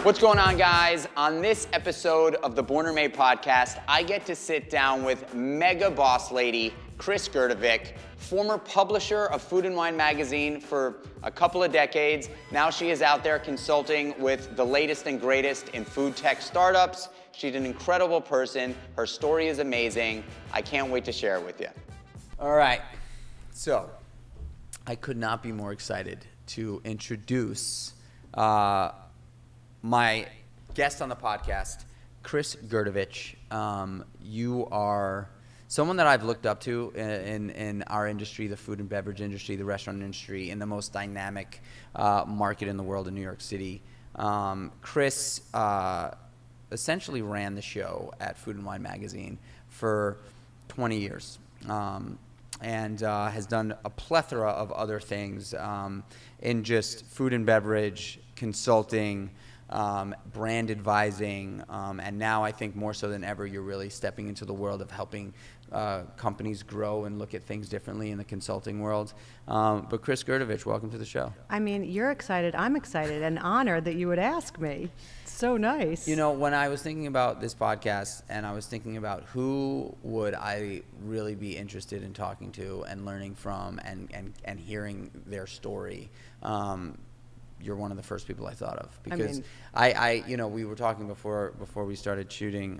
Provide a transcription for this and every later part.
What's going on, guys? On this episode of the Born or Made podcast, I get to sit down with mega boss lady Grdovic, former publisher of Food and Wine magazine for a couple of decades. Now she is out there consulting with the latest and greatest in food tech startups. She's an incredible person. Her story is amazing. I can't wait to share it with you. All right. So, I could not be more excited to introduce my guest on the podcast, Grdovic. You are someone that I've looked up to in our industry, the food and beverage industry, the restaurant industry, in the most dynamic market in the world in New York City. Chris essentially ran the show at Food and Wine magazine for 20 years. And has done a plethora of other things in just food and beverage, consulting, brand advising, and now I think more so than ever, you're really stepping into the world of helping companies grow and look at things differently in the consulting world. But Grdovic, welcome to the show. I mean, you're excited, I'm excited, and honored that you would ask me. So nice. You know, when I was thinking about this podcast and I was thinking about who would I really be interested in talking to and learning from and hearing their story, you're one of the first people I thought of, because I you know, we were talking before we started shooting,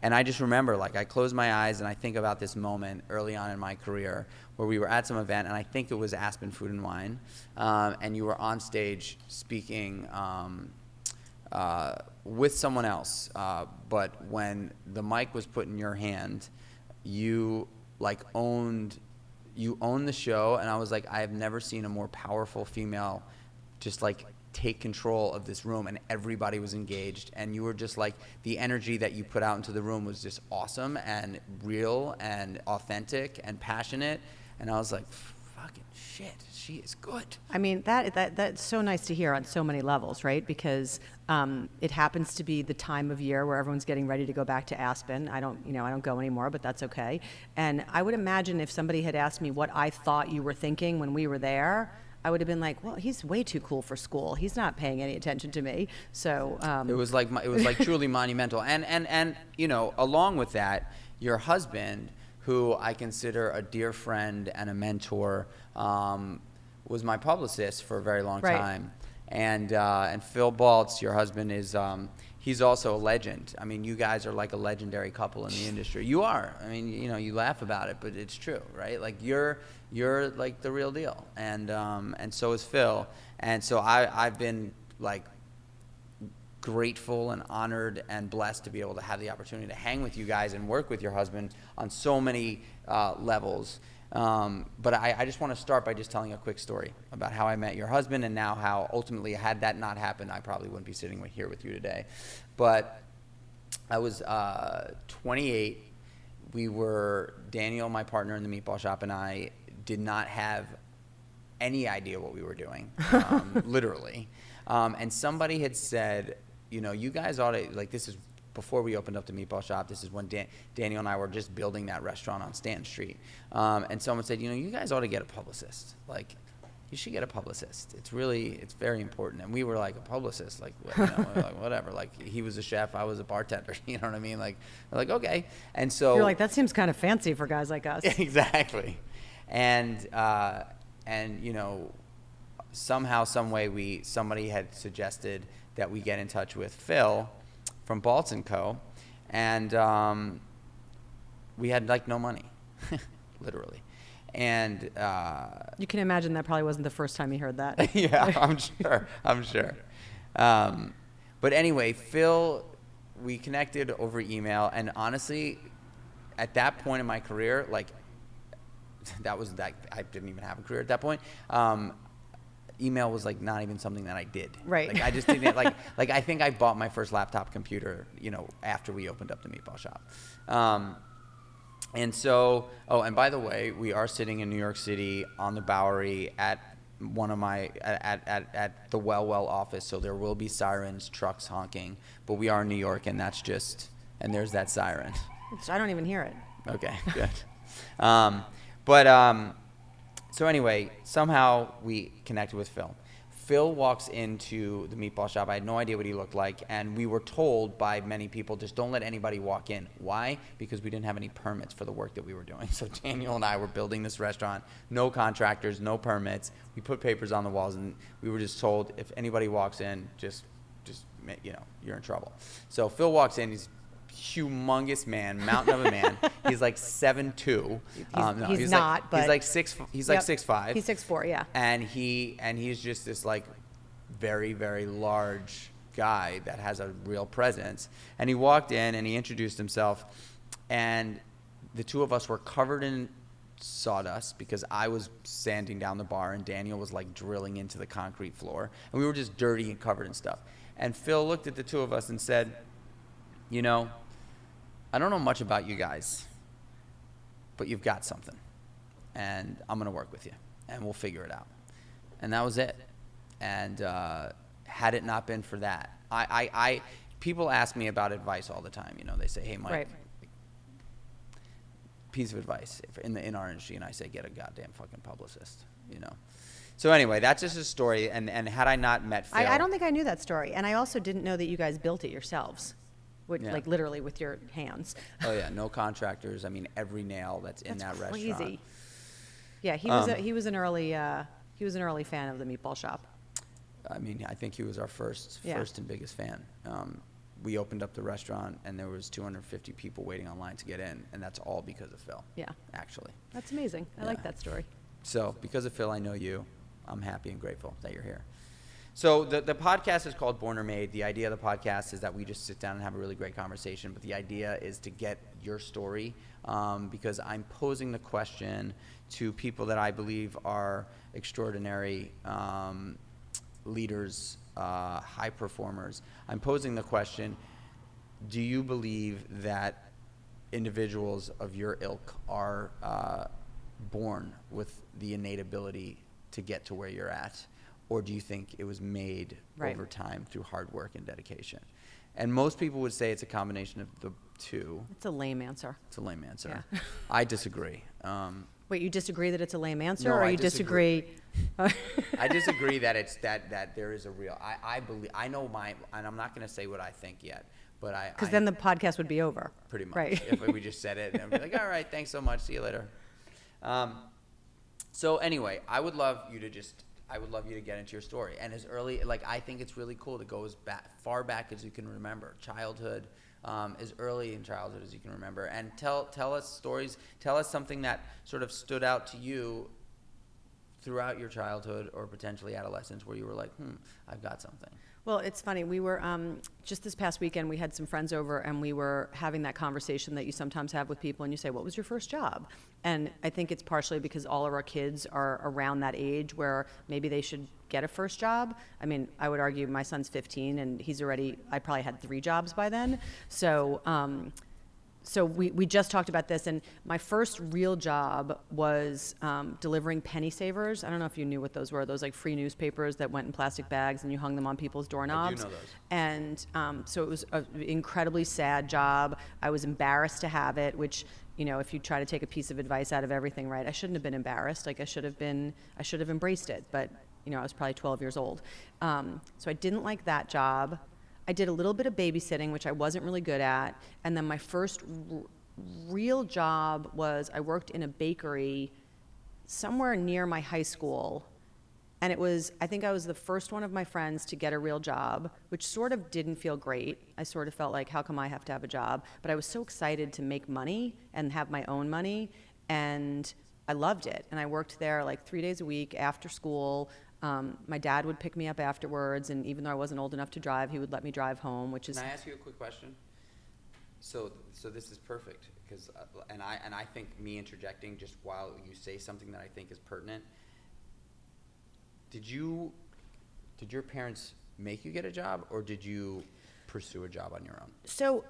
and I just remember, like, I close my eyes and I think about this moment early on in my career where we were at some event, and I think it was Aspen Food and Wine, and you were on stage speaking with someone else, but when the mic was put in your hand, you owned the show, and I was like, I have never seen a more powerful female just like take control of this room, and everybody was engaged, and you were just like, the energy that you put out into the room was just awesome and real and authentic and passionate, and I was like, fucking shit, she is good. I mean, that's so nice to hear on so many levels, right? Because it happens to be the time of year where everyone's getting ready to go back to Aspen. I don't go anymore, but that's okay. And I would imagine if somebody had asked me what I thought you were thinking when we were there, I would have been like, well, he's way too cool for school. He's not paying any attention to me. So it was like truly monumental. And you know, along with that, your husband, who I consider a dear friend and a mentor, was my publicist for a very long time. And Phil Baltz, your husband, is he's also a legend. I mean, you guys are like a legendary couple in the industry. You are. I mean, you know, you laugh about it, but it's true, right? Like you're like the real deal, and so is Phil. And so I've been like grateful and honored and blessed to be able to have the opportunity to hang with you guys and work with your husband on so many levels. But I just want to start by just telling a quick story about how I met your husband, and now how ultimately, had that not happened, I probably wouldn't be sitting here with you today. But I was 28. Daniel, my partner in the meatball shop, and I did not have any idea what we were doing, literally. And somebody had said, you know, you guys ought to, like, this is before we opened up the meatball shop. This is when Daniel and I were just building that restaurant on Stanton Street. And someone said, you know, you guys ought to get a publicist. Like, you should get a publicist. It's very important. And we were like, a publicist? Like, you know, like, whatever. Like, he was a chef, I was a bartender. You know what I mean? Like, we're like, okay. And so you're like, that seems kind of fancy for guys like us. Exactly. And you know, somehow, some way, somebody had suggested that we get in touch with Phil from Baltz & Co. And we had like no money, literally. And you can imagine that probably wasn't the first time you heard that. Yeah, I'm sure. But anyway, Phil, we connected over email, and honestly, at that point in my career, like, I didn't even have a career at that point. Email was like not even something that I did. Right. Like I just didn't like I think I bought my first laptop computer, you know, after we opened up the meatball shop. And so, and by the way, we are sitting in New York City on the Bowery at one of my at the Well office, so there will be sirens, trucks honking, but we are in New York, and there's that siren. I don't even hear it. Okay, good. So anyway, somehow we connected with Phil. Phil walks into the meatball shop. I had no idea what he looked like, and we were told by many people, just don't let anybody walk in. Why? Because we didn't have any permits for the work that we were doing. So Daniel and I were building this restaurant, no contractors, no permits. We put papers on the walls, and we were just told, if anybody walks in, just you're in trouble. So Phil walks in. He's humongous man, mountain of a man. He's like 7'2". He's not, but he's like 6'5". He's 6'4", yeah. And he's just this like very, very large guy that has a real presence. And he walked in and he introduced himself, and the two of us were covered in sawdust because I was sanding down the bar and Daniel was like drilling into the concrete floor, and we were just dirty and covered in stuff. And Phil looked at the two of us and said, I don't know much about you guys, but you've got something, and I'm going to work with you, and we'll figure it out. And that was it. And had it not been for that, people ask me about advice all the time. They say, hey, Mike, right. Piece of advice in our industry, and I say, get a goddamn fucking publicist, So anyway, that's just a story, and had I not met Phil. I don't think I knew that story, and I also didn't know that you guys built it yourselves. Like literally with your hands. Oh yeah, no contractors. I mean, every nail that's in that crazy. Restaurant. Yeah, he was an early fan of the meatball shop. I mean, I think he was our first and biggest fan. We opened up the restaurant, and there was 250 people waiting online to get in, and that's all because of Phil. Yeah, actually. That's amazing. I like that story. So because of Phil, I know you. I'm happy and grateful that you're here. So the podcast is called Born or Made. The idea of the podcast is that we just sit down and have a really great conversation. But the idea is to get your story because I'm posing the question to people that I believe are extraordinary leaders, high performers. I'm posing the question, do you believe that individuals of your ilk are born with the innate ability to get to where you're at? Or do you think it was made over time through hard work and dedication? And most people would say it's a combination of the two. It's a lame answer. It's a lame answer. Yeah. I disagree. Wait, you disagree that it's a lame answer, No, or I you disagree? I disagree that it's that there is a real. I believe. I know and I'm not going to say what I think yet, but because then the podcast would be over. Pretty much. Right. If we just said it and be like, all right, thanks so much, see you later. So anyway, I would love you to get into your story. And as early, I think it's really cool to go as far back as you can remember. Childhood, as early in childhood as you can remember. And tell us stories. Tell us something that sort of stood out to you throughout your childhood or potentially adolescence where you were like, I've got something. Well, it's funny. We were, just this past weekend, we had some friends over, and we were having that conversation that you sometimes have with people, and you say, what was your first job? And I think it's partially because all of our kids are around that age where maybe they should get a first job. I mean, I would argue my son's 15, and I probably had 3 jobs by then. So we just talked about this, and my first real job was delivering penny savers. I don't know if you knew what those were. Those like free newspapers that went in plastic bags and you hung them on people's doorknobs. I do know those. And so it was an incredibly sad job. I was embarrassed to have it, which, if you try to take a piece of advice out of everything, right, I shouldn't have been embarrassed. I should have embraced it. But, I was probably 12 years old. So I didn't like that job. I did a little bit of babysitting, which I wasn't really good at. And then my first real job was I worked in a bakery somewhere near my high school. And I think I was the first one of my friends to get a real job, which sort of didn't feel great. I sort of felt like, how come I have to have a job? But I was so excited to make money and have my own money. And I loved it. And I worked there like 3 days a week after school. My dad would pick me up afterwards, and even though I wasn't old enough to drive, he would let me drive home, which is... Can I ask you a quick question? So this is perfect, because and I think me interjecting just while you say something that I think is pertinent. Did your parents make you get a job, or did you pursue a job on your own? So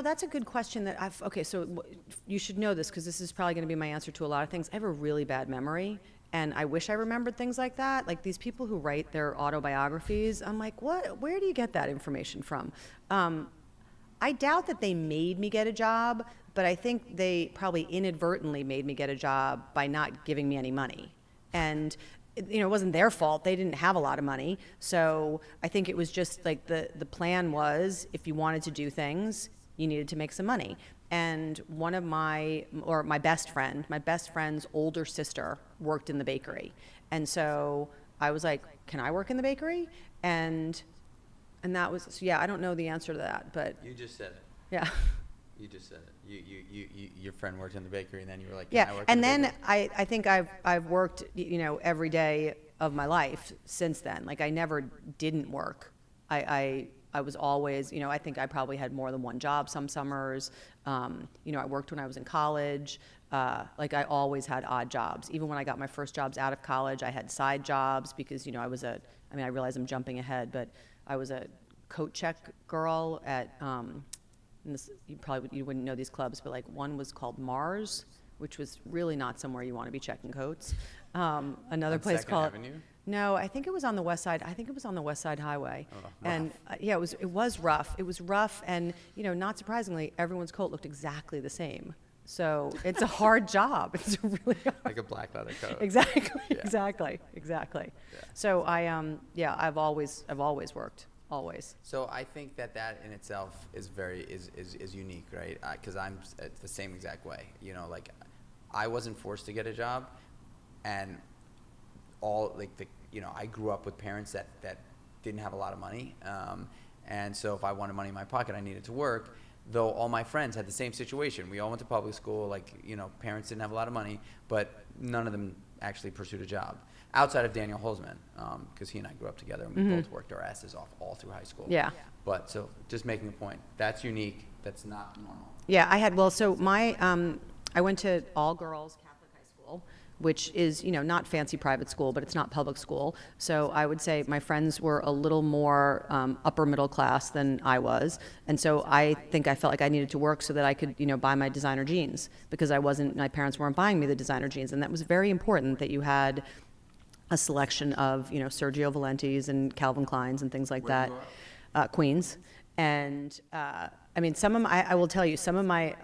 that's a good question so you should know this, because this is probably going to be my answer to a lot of things. I have a really bad memory. And I wish I remembered things like that. Like these people who write their autobiographies, I'm like, what? Where do you get that information from? I doubt that they made me get a job, but I think they probably inadvertently made me get a job by not giving me any money. And it wasn't their fault. They didn't have a lot of money. So I think it was just like the plan was, if you wanted to do things, you needed to make some money. And my best friend's older sister worked in the bakery. And so I was like, can I work in the bakery? And that was, so yeah, I don't know the answer to that, but. You just said it. Yeah. You just said it. Your friend worked in the bakery, and then you were like, yeah. I work And in the then bakery? I think I've worked, every day of my life since then. Like, I never didn't work. I was always, I think I probably had more than one job some summers. I worked when I was in college. Like, I always had odd jobs. Even when I got my first jobs out of college, I had side jobs because, I realize I'm jumping ahead, but I was a coat check girl at, and this, you wouldn't know these clubs, but like one was called Mars, which was really not somewhere you want to be checking coats. Another On place Second called. Avenue? No, I think it was on the west side. I think it was on the West Side Highway. Oh, and yeah, it was rough. It was rough, and not surprisingly, everyone's coat looked exactly the same. So it's a hard job. It's a really hard. Like a black leather coat. Exactly. Yeah. Exactly. Yeah. So I've always worked. Always. So I think that in itself is very is unique, right? Because I'm the same exact way. Like, I wasn't forced to get a job, and I grew up with parents that didn't have a lot of money, and so if I wanted money in my pocket, I needed to work. Though all my friends had the same situation. We all went to public school. Parents didn't have a lot of money, but none of them actually pursued a job. Outside of Daniel Holzman, because he and I grew up together, and we both worked our asses off all through high school. Yeah. But so just making a point, that's unique. That's not normal. Yeah, I went to all girls Catholic high school, which is, not fancy private school, but it's not public school. So I would say my friends were a little more upper middle class than I was. And so I think I felt like I needed to work so that I could, buy my designer jeans, because my parents weren't buying me the designer jeans. And that was very important, that you had a selection of, Sergio Valenti's and Calvin Klein's and things like Where that. you are? Queens. And I will tell you, some of my,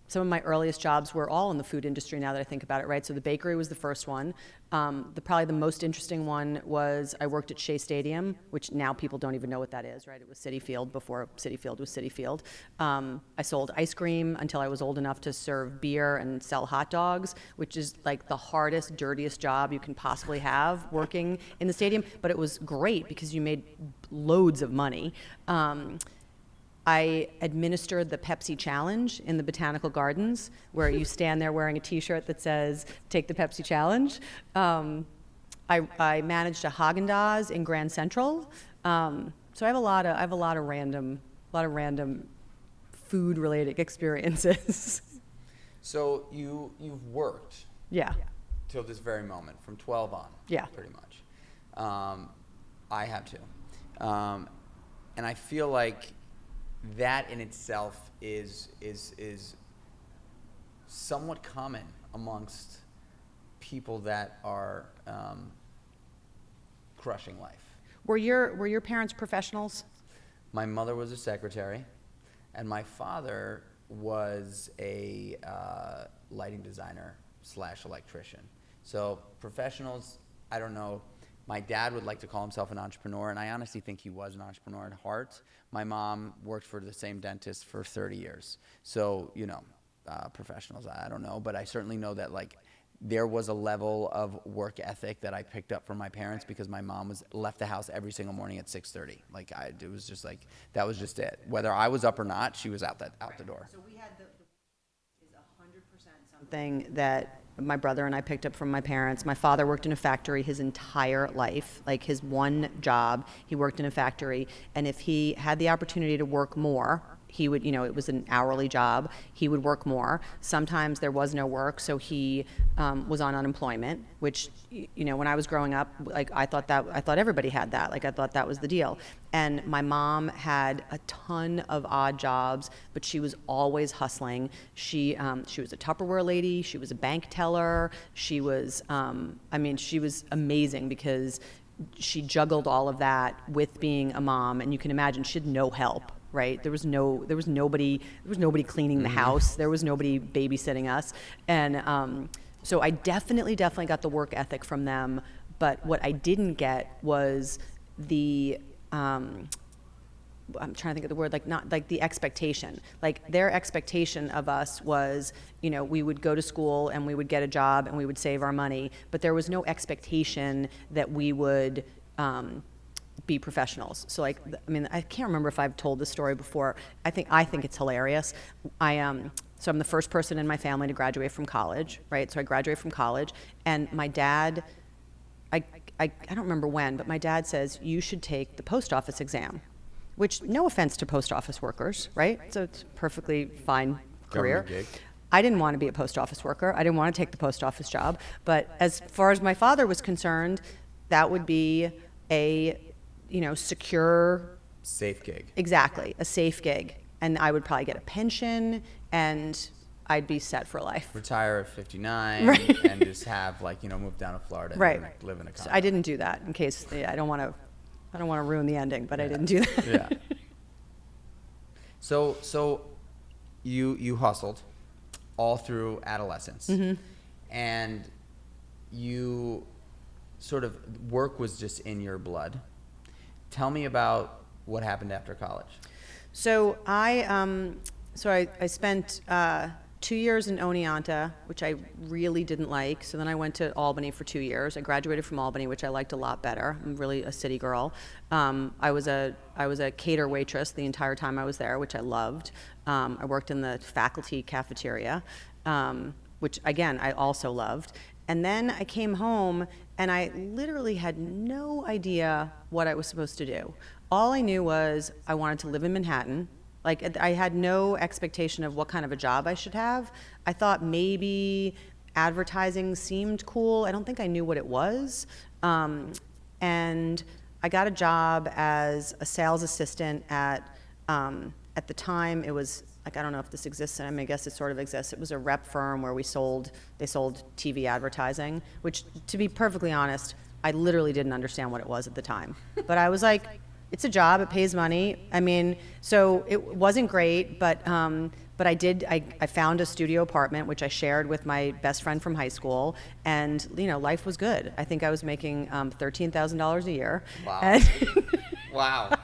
some of my earliest jobs were all in the food industry, now that I think about it, right? So the bakery was the first one. Probably the most interesting one was I worked at Shea Stadium, which now people don't even know what that is, right? It was Citi Field before Citi Field was Citi Field. I sold ice cream until I was old enough to serve beer and sell hot dogs, which is like the hardest, dirtiest job you can possibly have, working in the stadium. But it was great because you made loads of money. I administered the Pepsi Challenge in the Botanical Gardens, where you stand there wearing a T-shirt that says "Take the Pepsi Challenge." I managed a Haagen-Dazs in Grand Central. So I have a lot of random food-related experiences. So you've worked. Yeah. Till this very moment, from 12 on. Yeah. Pretty much. I have too, and I feel like that in itself is somewhat common amongst people that are crushing life. Were your parents professionals? My mother was a secretary, and my father was a lighting designer / electrician. So professionals, I don't know. My dad would like to call himself an entrepreneur, and I honestly think he was an entrepreneur at heart. My mom worked for the same dentist for 30 years. So, professionals, I don't know, but I certainly know that there was a level of work ethic that I picked up from my parents, because my mom left the house every single morning at 6:30. It was just that was just it. Whether I was up or not, she was out the door. So we had is 100% something that my brother and I picked up from my parents. My father worked in a factory his entire life, like his one job. He worked in a factory, and if he had the opportunity to work more, he would, it was an hourly job, he would work more. Sometimes there was no work, so he was on unemployment, which, when I was growing up, I thought everybody had that. I thought that was the deal. And my mom had a ton of odd jobs, but she was always hustling. She was a Tupperware lady, she was a bank teller, she was amazing, because she juggled all of that with being a mom, and you can imagine she had no help. Right, there was nobody cleaning the house. There was nobody babysitting us, and So I definitely got the work ethic from them, but what I didn't get was the, I'm trying to think of the word, like not like the expectation. Like their expectation of us was, you know, we would go to school and we would get a job and we would save our money, but there was no expectation that we would be professionals. So like, I mean, I can't remember if I've told this story before. I think it's hilarious. So I'm the first person in my family to graduate from college, right? So I graduated from college, and my dad, I don't remember when, but my dad says, you should take the post office exam, which, no offense to post office workers, right? So it's a perfectly fine career. Government gig. I didn't want to be a post office worker. I didn't want to take the post office job. But as far as my father was concerned, that would be a, you know, secure. Safe gig. Exactly, a safe gig. And I would probably get a pension, and I'd be set for life. Retire at 59, Right. and just have, like, you know, move down to Florida and Right. live in a condo. So I didn't do that, in case, I don't want to ruin the ending, but I didn't do that. Yeah. So you hustled all through adolescence, and you sort of, work was just in your blood. Tell me about what happened after college. So I spent 2 years in Oneonta, which I really didn't like. So then I went to Albany for 2 years. I graduated from Albany, which I liked a lot better. I'm really a city girl. I was a cater waitress the entire time I was there, which I loved. I worked in the faculty cafeteria, which again I also loved. And then I came home, and I literally had no idea what I was supposed to do. All I knew was I wanted to live in Manhattan. Like, I had no expectation of what kind of a job I should have. I thought maybe advertising seemed cool. I don't think I knew what it was. And I got a job as a sales assistant at the time it was, like, I don't know if this exists, I mean, I guess it sort of exists. It was a rep firm where they sold TV advertising, which, to be perfectly honest, I literally didn't understand what it was at the time. But I was like, it's a job, it pays money. I mean, so it wasn't great, but I found a studio apartment, which I shared with my best friend from high school, and, you know, life was good. I think I was making $13,000 a year. Wow. And Wow.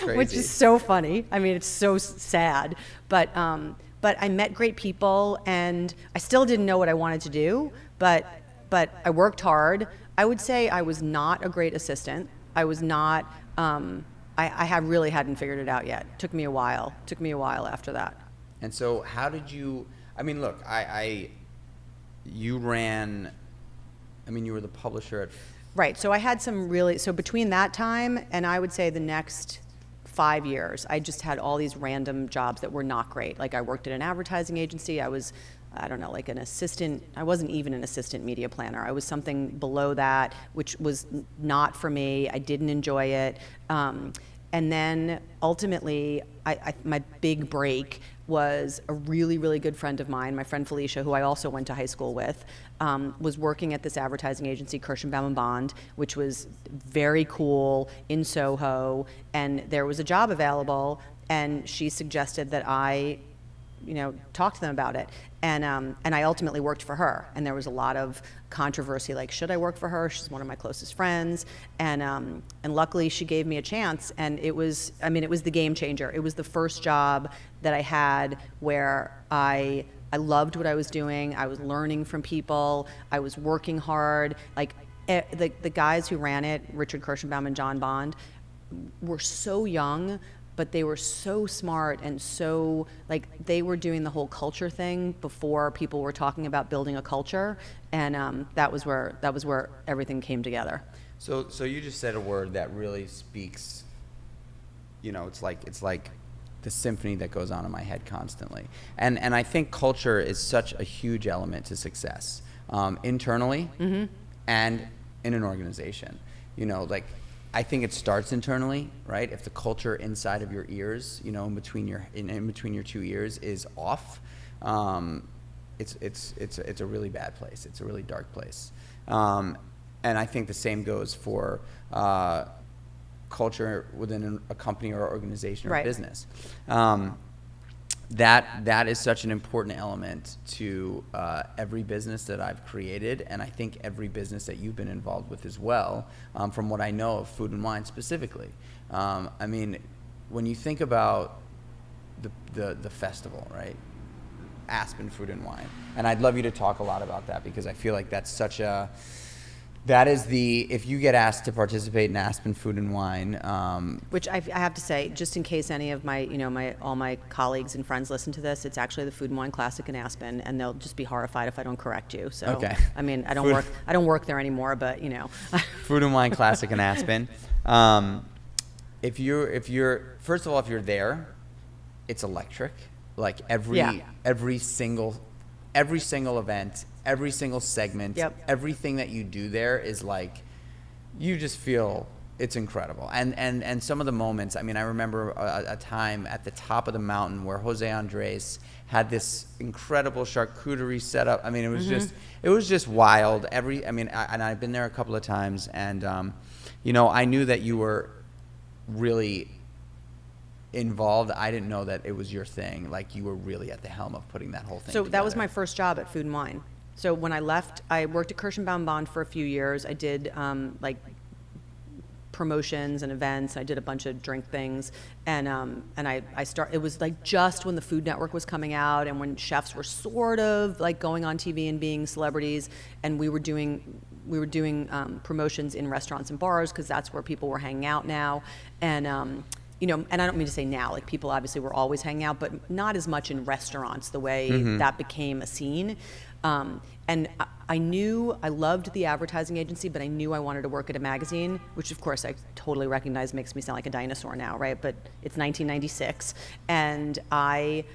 Crazy. which is so funny. I mean, it's so sad. But I met great people, and I still didn't know what I wanted to do, but I worked hard. I would say I was not a great assistant. I was not, really hadn't figured it out yet. Took me a while after that. And so how did you, I mean, look, you were the publisher at... Right, so I had so between that time and I would say the next 5 years, I just had all these random jobs that were not great. Like, I worked at an advertising agency. I was, I don't know, like an assistant. I wasn't even an assistant media planner. I was something below that, which was not for me. I didn't enjoy it. And then ultimately, my big break was a really, really good friend of mine, my friend Felicia, who I also went to high school with, was working at this advertising agency, Kirschenbaum and Bond, which was very cool in Soho, and there was a job available, and she suggested that I, you know, talk to them about it. And I ultimately worked for her. And there was a lot of controversy, like, should I work for her? She's one of my closest friends. And luckily she gave me a chance. And it was the game changer. It was the first job that I had where I loved what I was doing. I was learning from people. I was working hard. Like, the guys who ran it, Richard Kirschenbaum and John Bond, were so young, but they were so smart, and so, like, they were doing the whole culture thing before people were talking about building a culture, and that was where everything came together. So you just said a word that really speaks, you know, it's like the symphony that goes on in my head constantly. And I think culture is such a huge element to success, internally and in an organization. You know, like, I think it starts internally, right? If the culture inside of your ears, you know, in between your two ears is off, it's a really bad place. It's a really dark place. And I think the same goes for culture within a company or organization or Right. business. that is such an important element to every business that I've created, and I think every business that you've been involved with as well, from what I know of Food and Wine specifically. I mean, when you think about the festival, right? Aspen Food and Wine, and I'd love you to talk a lot about that, because I feel like that's such a if you get asked to participate in Aspen Food and Wine, Which I have to say, just in case any of my, all my colleagues and friends listen to this, it's actually the Food and Wine Classic in Aspen, and they'll just be horrified if I don't correct you. So, okay. I mean, I don't work there anymore, but Food and Wine Classic in Aspen. If you're first of all, if you're there, it's electric. Like every single event, every single segment, everything that you do there is like, you just feel it's incredible. And some of the moments, I mean, I remember a time at the top of the mountain where Jose Andres had this incredible charcuterie setup. I mean, it was just wild. And I've been there a couple of times, and I knew that you were really involved. I didn't know that it was your thing. Like, you were really at the helm of putting that whole thing So together. that was my first job at Food and Wine. So when I left, I worked at Kirschenbaum Bond for a few years. I did like promotions and events. I did a bunch of drink things, and it was like just when the Food Network was coming out, and when chefs were sort of like going on TV and being celebrities, and we were doing promotions in restaurants and bars, because that's where people were hanging out now, and and I don't mean to say now, like, people obviously were always hanging out, but not as much in restaurants the way that became a scene. And I knew I loved the advertising agency, but I knew I wanted to work at a magazine, which of course I totally recognize makes me sound like a dinosaur now, right? But it's 1996, and I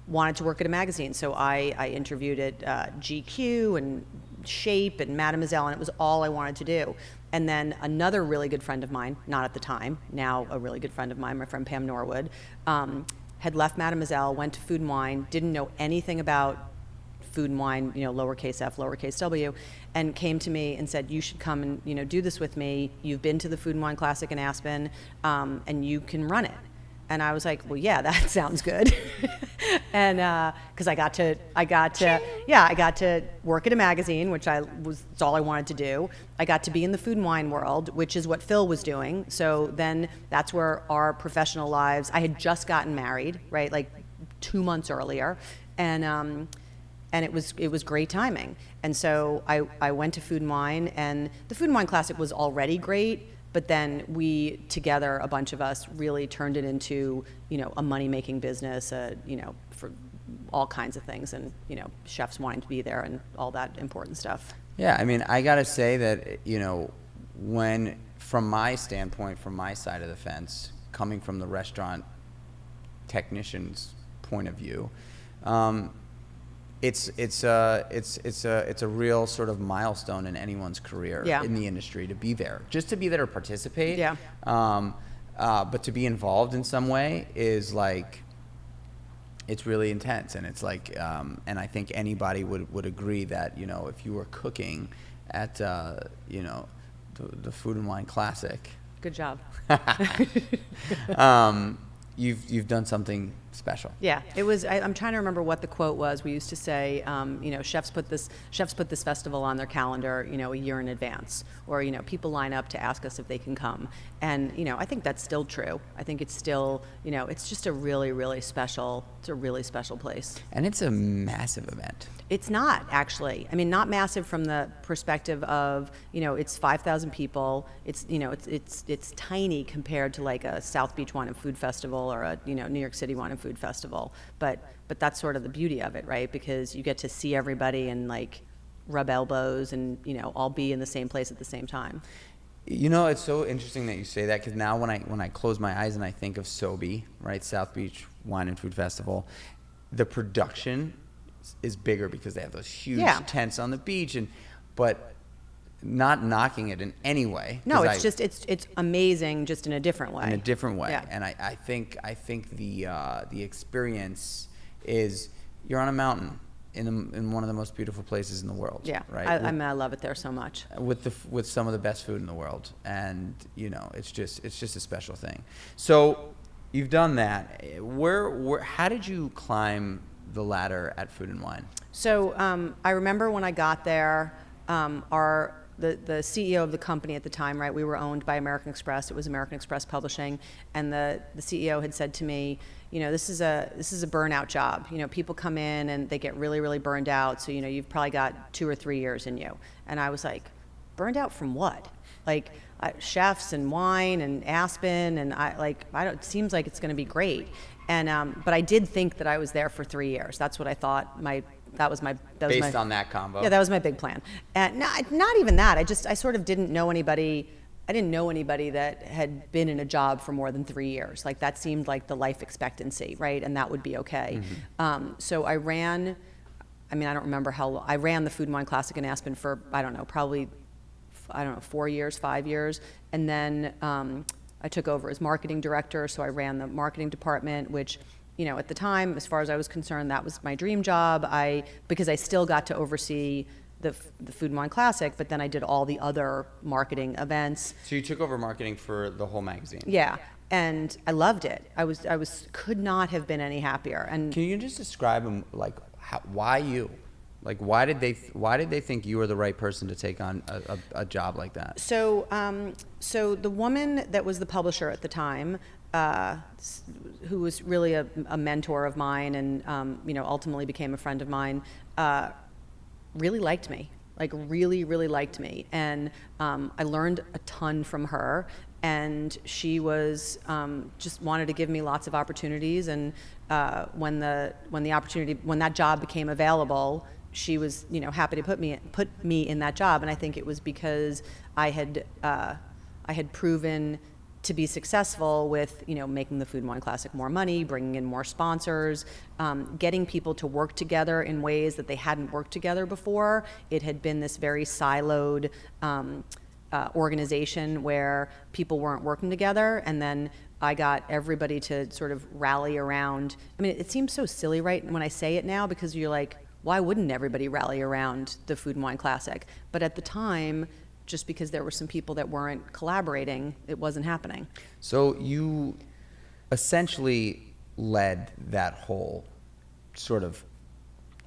wanted to work at a magazine. So I interviewed at GQ and Shape and Mademoiselle, and it was all I wanted to do. And then another really good friend of mine, not at the time, now a really good friend of mine, my friend Pam Norwood, had left Mademoiselle, went to Food and Wine, didn't know anything about Food and Wine, lowercase f, lowercase w, and came to me and said, you should come and, do this with me. You've been to the Food and Wine Classic in Aspen, and you can run it. And I was like, well, yeah, that sounds good. And because I got to work at a magazine, which it's all I wanted to do. I got to be in the food and wine world, which is what Phil was doing. So then that's where our professional lives, I had just gotten married, right, like 2 months earlier. And it was great timing. And so I went to Food and Wine, and the Food and Wine Classic was already great. But then we, together, a bunch of us, really turned it into, a money-making business, for all kinds of things, and, chefs wanting to be there and all that important stuff. Yeah, I mean, I gotta say that, when, from my standpoint, from my side of the fence, coming from the restaurant technician's point of view, it's a real sort of milestone in anyone's career in the industry to be there. Just to be there to participate, but to be involved in some way is like, it's really intense, and it's like, and I think anybody would agree that, if you were cooking at the Food and Wine Classic, good job. You've done something special. Yeah, it was. I'm trying to remember what the quote was. We used to say, chefs put this festival on their calendar, a year in advance, or people line up to ask us if they can come, and I think that's still true. I think it's still, it's just a really, really special. It's a really special place. And it's a massive event. It's not, actually. I mean, not massive from the perspective of, it's 5,000 people. It's, it's tiny compared to like a South Beach Wine and Food Festival or a, New York City Wine and Food Festival. But that's sort of the beauty of it, right? Because you get to see everybody and like rub elbows and, all be in the same place at the same time. It's so interesting that you say that, because now when I close my eyes and I think of SoBe, right, South Beach Wine and Food Festival, the production is bigger because they have those huge tents on the beach, but not knocking it in any way. No, it's amazing, just in a different way. In a different way, yeah. And I think the experience is, you're on a mountain in one of the most beautiful places in the world. Yeah, right. I love it there so much. With some of the best food in the world, and it's just a special thing. So, You've done that. How did you climb the ladder at Food and Wine? So I remember when I got there, the CEO of the company at the time, right? We were owned by American Express. It was American Express Publishing, and the CEO had said to me, this is a burnout job. People come in and they get really, really burned out. So you've probably got 2 or 3 years in you. And I was like, burned out from what? Like chefs and wine and Aspen, and it seems like it's going to be great. And but I did think that I was there for 3 years. That's what I thought. Based on that combo. Yeah, that was my big plan. And not even that. I sort of didn't know anybody. I didn't know anybody that had been in a job for more than 3 years. Like that seemed like the life expectancy, right? And that would be okay. Mm-hmm. So I ran. I don't remember how long. I ran the Food and Wine Classic in Aspen for probably 4 years, 5 years, and then I took over as marketing director. So I ran the marketing department, which, at the time, as far as I was concerned, that was my dream job. Because I still got to oversee the Food and Wine Classic, but then I did all the other marketing events. So you took over marketing for the whole magazine. Yeah, and I loved it. I could not have been any happier. And can you just describe them, why you? Like, why did they think you were the right person to take on a job like that? So the woman that was the publisher at the time, who was really a mentor of mine and ultimately became a friend of mine, really liked me. Like really, really liked me, and I learned a ton from her. And she was just wanted to give me lots of opportunities. And when that job became available, she was happy to put me in that job. And I think it was because I had proven to be successful with making the Food and Wine Classic more money, bringing in more sponsors, getting people to work together in ways that they hadn't worked together before. It had been this very siloed organization where people weren't working together, and then I got everybody to sort of rally around. It seems so silly, right, when I say it now, because you're like, why wouldn't everybody rally around the Food and Wine Classic? But at the time, just because there were some people that weren't collaborating, it wasn't happening. So you essentially led that whole sort of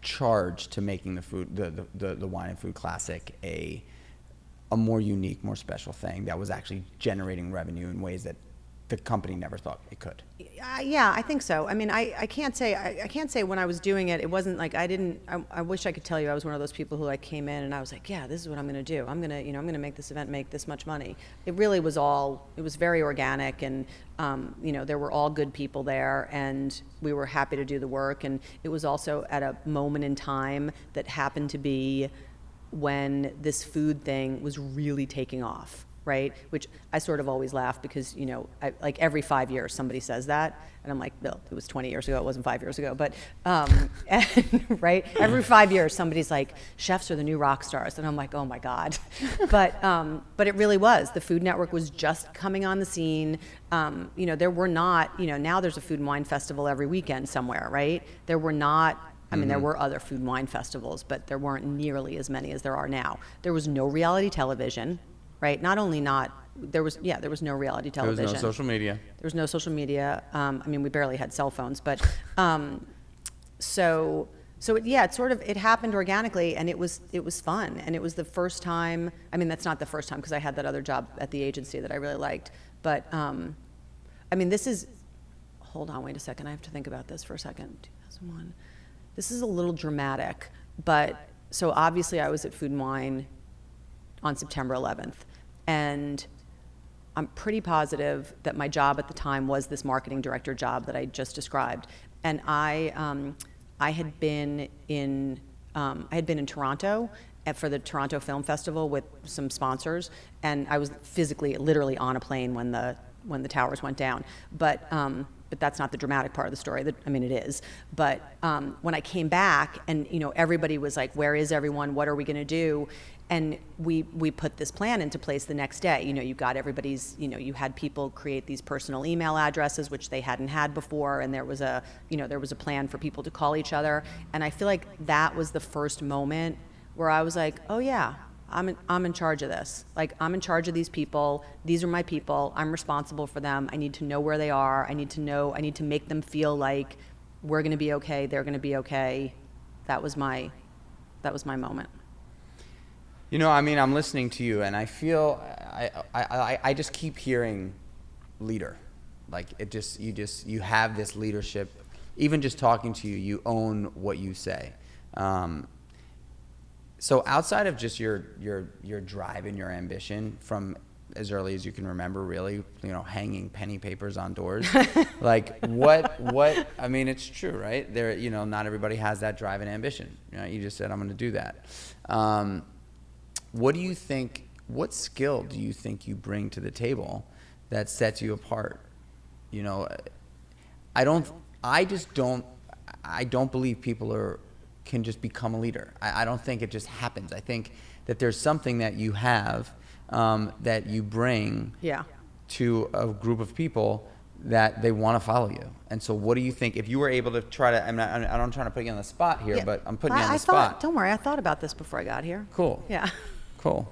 charge to making the Wine and Food Classic a more unique, more special thing that was actually generating revenue in ways that the company never thought it could. Yeah, I think so. I can't say when I was doing it, it wasn't like I wish I could tell you I was one of those people who came in and I was like, yeah, this is what I'm going to do. I'm going to make this event make this much money. It really was it was very organic, and there were all good people there, and we were happy to do the work. And it was also at a moment in time that happened to be when this food thing was really taking off, right? Which I sort of always laugh because, every 5 years somebody says that, and I'm like, Bill, it was 20 years ago, it wasn't 5 years ago, but, right? Every 5 years somebody's like, chefs are the new rock stars, and I'm like, oh my God. But it really was. The Food Network was just coming on the scene. There were not, now there's a Food and Wine Festival every weekend somewhere, right? There were not. There were other food and wine festivals, but there weren't nearly as many as there are now. There was no reality television, right? There was no reality television. There was no social media. There was no social media. We barely had cell phones, but it happened organically, and it was fun, and it was the first time. That's not the first time because I had that other job at the agency that I really liked, but this is. Hold on, wait a second. I have to think about this for a second. 2001. This is a little dramatic, but so obviously I was at Food and Wine on September 11th, and I'm pretty positive that my job at the time was this marketing director job that I just described. And I had been in Toronto for the Toronto Film Festival with some sponsors, and I was literally on a plane when the towers went down. But that's not the dramatic part of the story. It is. But when I came back, and everybody was like, "Where is everyone? What are we going to do?" And we put this plan into place the next day. You got everybody's. You had people create these personal email addresses, which they hadn't had before, and there was a plan for people to call each other. And I feel like that was the first moment where I was like, "Oh yeah, I'm in charge of this. Like, I'm in charge of these people. These are my people. I'm responsible for them. I need to know where they are. I need to make them feel like we're going to be okay. They're going to be okay. That was my moment. You know, I mean, I'm listening to you, and I feel I just keep hearing leader. Like, you have this leadership. Even just talking to you, you own what you say. So outside of just your drive and your ambition from as early as you can remember, really, you know, hanging penny papers on doors, like what, I mean, it's true, right? There, you know, not everybody has that drive and ambition. You know, you just said, I'm going to do that. What do you think, what skill do you think you bring to the table that sets you apart? You know, I don't believe people can just become a leader. I don't think it just happens. I think that there's something that you have that you bring to a group of people that they want to follow you. And so what do you think, if you were able to try to, I'm trying to put you on the spot here, but I'm putting you on the spot. Don't worry, I thought about this before I got here. Cool. Yeah. Cool.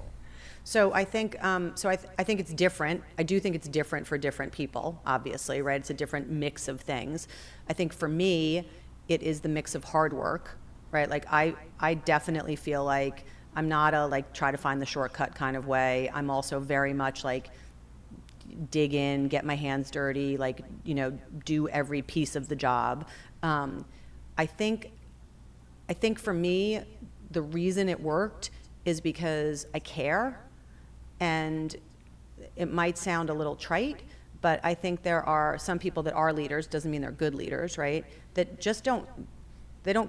So I think, I think it's different. I do think it's different for different people, obviously, right? It's a different mix of things. I think for me, it is the mix of hard work, right? Like I definitely feel like I'm not a like try to find the shortcut kind of way. I'm also very much like dig in, get my hands dirty, like, you know, do every piece of the job. I think for me, the reason it worked is because I care. And it might sound a little trite, but I think there are some people that are leaders, doesn't mean they're good leaders, right? That just don't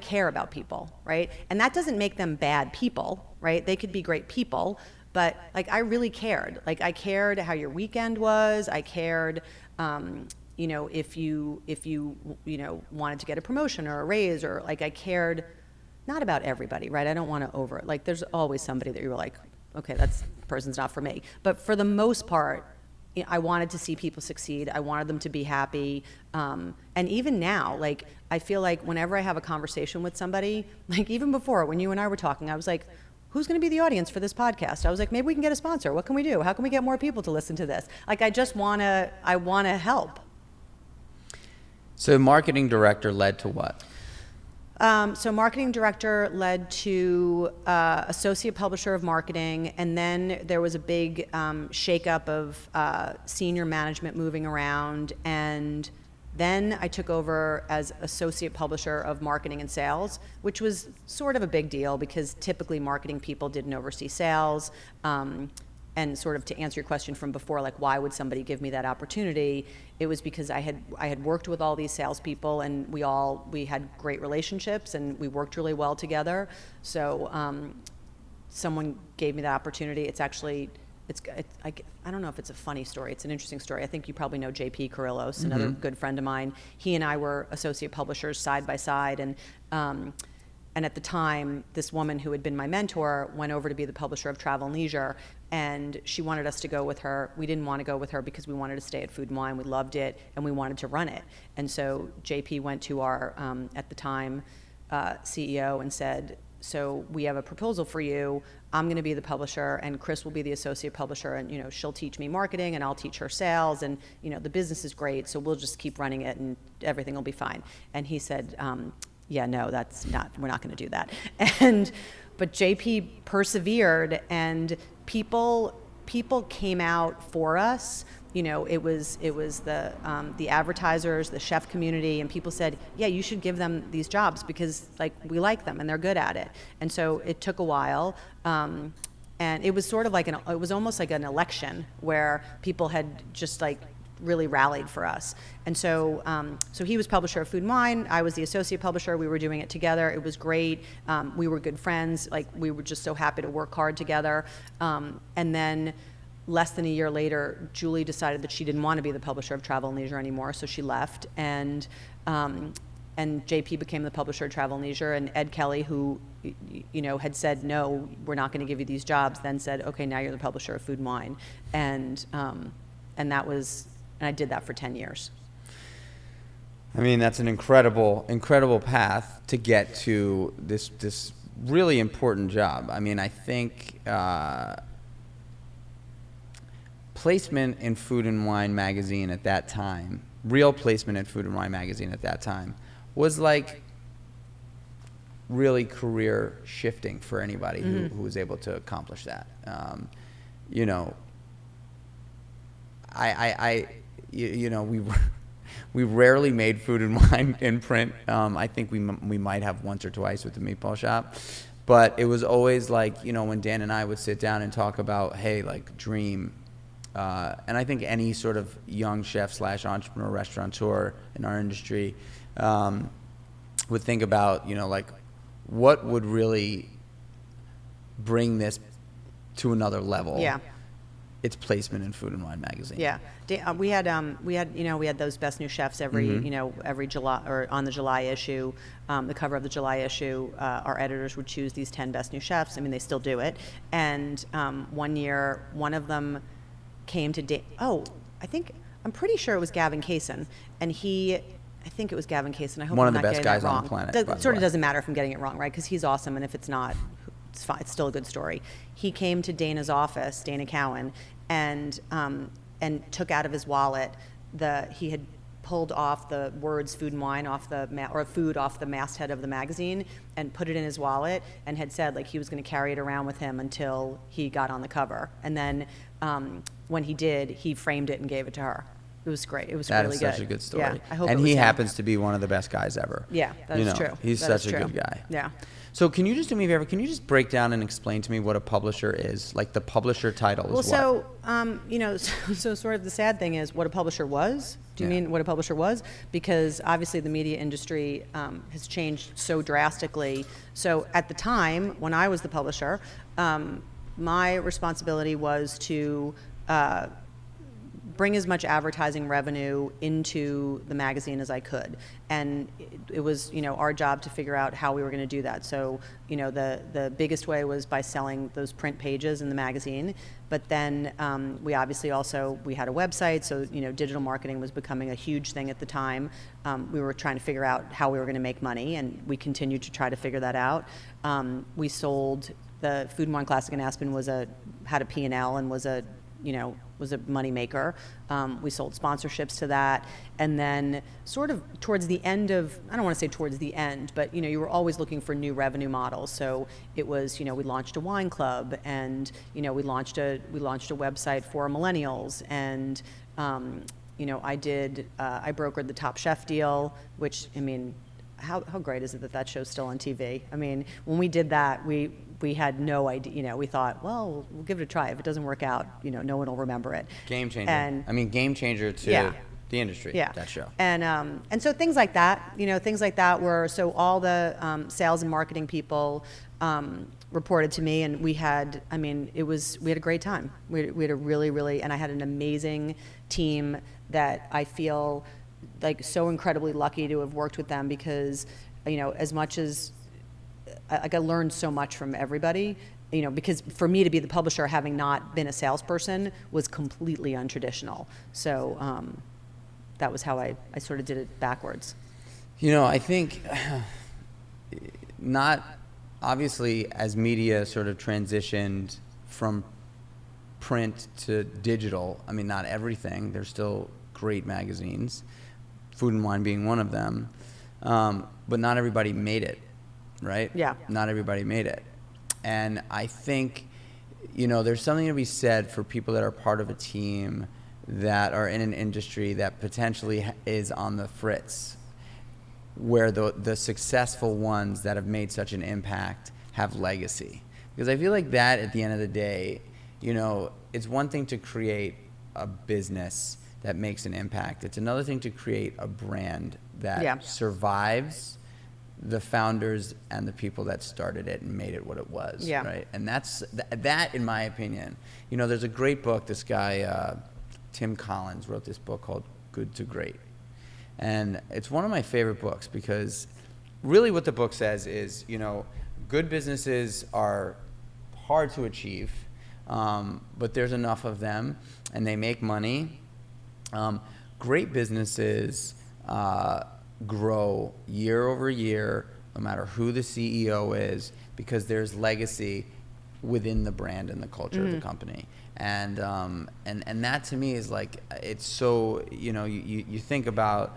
care about people, right? And that doesn't make them bad people, right? They could be great people, but like I really cared. Like I cared how your weekend was. I cared, you know, if you wanted to get a promotion or a raise, or like I cared, not about everybody, right? I don't want to like there's always somebody that you were like, okay, that person's not for me. But for the most part, I wanted to see people succeed. I wanted them to be happy. And even now, like, I feel like whenever I have a conversation with somebody, like even before when you and I were talking, I was like, who's going to be the audience for this podcast? I was like, maybe we can get a sponsor. What can we do? How can we get more people to listen to this? Like, I want to help. So marketing director led to what? So marketing director led to associate publisher of marketing, and then there was a big shakeup of senior management moving around, and then I took over as associate publisher of marketing and sales, which was sort of a big deal because typically marketing people didn't oversee sales. And sort of to answer your question from before, like why would somebody give me that opportunity? It was because I had worked with all these salespeople, and we had great relationships, and we worked really well together. So someone gave me that opportunity. I don't know if it's a funny story. It's an interesting story. I think you probably know JP Carrillos, another good friend of mine. He and I were associate publishers side by side, and at the time, this woman who had been my mentor went over to be the publisher of Travel and Leisure, and she wanted us to go with her. We didn't want to go with her because we wanted to stay at Food and Wine. We loved it, and we wanted to run it. And so JP went to our, at the time, CEO and said, so we have a proposal for you. I'm going to be the publisher, and Chris will be the associate publisher, and, you know, she'll teach me marketing, and I'll teach her sales, and, you know, the business is great, so we'll just keep running it, and everything will be fine. And he said, yeah, no, we're not going to do that. But JP persevered, and people came out for us. You know, it was the advertisers, the chef community, and people said, yeah, you should give them these jobs because like we like them and they're good at it. And so it took a while. And it was sort of it was almost like an election where people had just like really rallied for us. And so so he was publisher of Food and Wine, I was the associate publisher, we were doing it together, it was great, we were good friends, like we were just so happy to work hard together. And then less than a year later, Julie decided that she didn't want to be the publisher of Travel and Leisure anymore, so she left, and JP became the publisher of Travel and Leisure, and Ed Kelly, who you know had said, no, we're not going to give you these jobs, then said, okay, now you're the publisher of Food and Wine. And I did that for 10 years. I mean, that's an incredible path to get to this really important job. I mean, I think placement in Food and Wine magazine at that time, real placement in Food and Wine magazine at that time, was like really career shifting for anybody who was able to accomplish that. You know, we rarely made Food and Wine in print. I think we might have once or twice with the Meatball Shop, but it was always like, you know, when Dan and I would sit down and talk about, hey, like dream, and I think any sort of young chef / entrepreneur restaurateur in our industry would think about, you know, like what would really bring this to another level. Yeah. Its placement in Food and Wine magazine. Yeah, we had those best new chefs every Mm-hmm. you know, every July, or on the July issue, the cover of the July issue. Our editors would choose these 10 best new chefs. I mean, they still do it. And one year, one of them came to I'm pretty sure it was Gavin Kaysen, and I think it was Gavin Kaysen. I hope One I'm of the not best getting that guys on wrong. the planet, It by the sort of way. doesn't matter if I'm getting it wrong, right? Because he's awesome, and if it's not, it's fine. It's still a good story. He came to Dana's office, Dana Cowan, and took out of his wallet he had pulled off the words "Food and Wine" off or "Food" off the masthead of the magazine, and put it in his wallet, and had said like he was going to carry it around with him until he got on the cover. And then when he did, he framed it and gave it to her. It was great. It was That really is good. such a good story. Yeah, I hope and it was he him. happens to be one of the best guys ever. Yeah, that you is know, true. He's That such is a true. good guy. Yeah. So can you just do me a favor? Can you just break down and explain to me what a publisher is? Like the publisher title is Well, what? you know, so sort of the sad thing is what a publisher was. Do you Yeah. mean what a publisher was? Because obviously the media industry has changed so drastically. So at the time when I was the publisher, my responsibility was to bring as much advertising revenue into the magazine as I could. And it was, you know, our job to figure out how we were going to do that. So, you know, the biggest way was by selling those print pages in the magazine. But then we obviously also, we had a website, so, you know, digital marketing was becoming a huge thing at the time. We were trying to figure out how we were going to make money, and we continued to try to figure that out. We sold the Food and Wine Classic in Aspen had a P&L and was a money maker. We sold sponsorships to that. And then sort of towards the end of, I don't want to say towards the end, but, you know, you were always looking for new revenue models. So it was, you know, we launched a wine club, and, you know, we launched a website for millennials. And, you know, I brokered the Top Chef deal, which, I mean, how great is it that show's still on TV? I mean, when we did that, we had no idea, you know, we thought, well, we'll give it a try. If it doesn't work out, you know, no one will remember it. Game changer. And I mean, game changer to Yeah. the industry, yeah. that show. And so things like that, you know, so all the sales and marketing people reported to me, and we had a great time. We had a really, and I had an amazing team that I feel like so incredibly lucky to have worked with them, because, you know, as much as I learned so much from everybody, you know, because for me to be the publisher, having not been a salesperson, was completely untraditional. So that was how I sort of did it backwards. You know, I think not obviously as media sort of transitioned from print to digital. I mean, not everything. There's still great magazines, Food and Wine being one of them, but not everybody made it, right? Yeah. Not everybody made it. And I think, you know, there's something to be said for people that are part of a team that are in an industry that potentially is on the fritz, where the successful ones that have made such an impact have legacy. Because I feel like that, at the end of the day, you know, it's one thing to create a business that makes an impact. It's another thing to create a brand that Yeah. survives the founders and the people that started it and made it what it was, Yeah. right? And that, in my opinion, you know, there's a great book. This guy, Tim Collins, wrote this book called Good to Great. And it's one of my favorite books, because really what the book says is, you know, good businesses are hard to achieve, but there's enough of them and they make money. Great businesses grow year over year, no matter who the CEO is. because there's legacy within the brand and the culture of the company. And that to me is like, it's so, you think about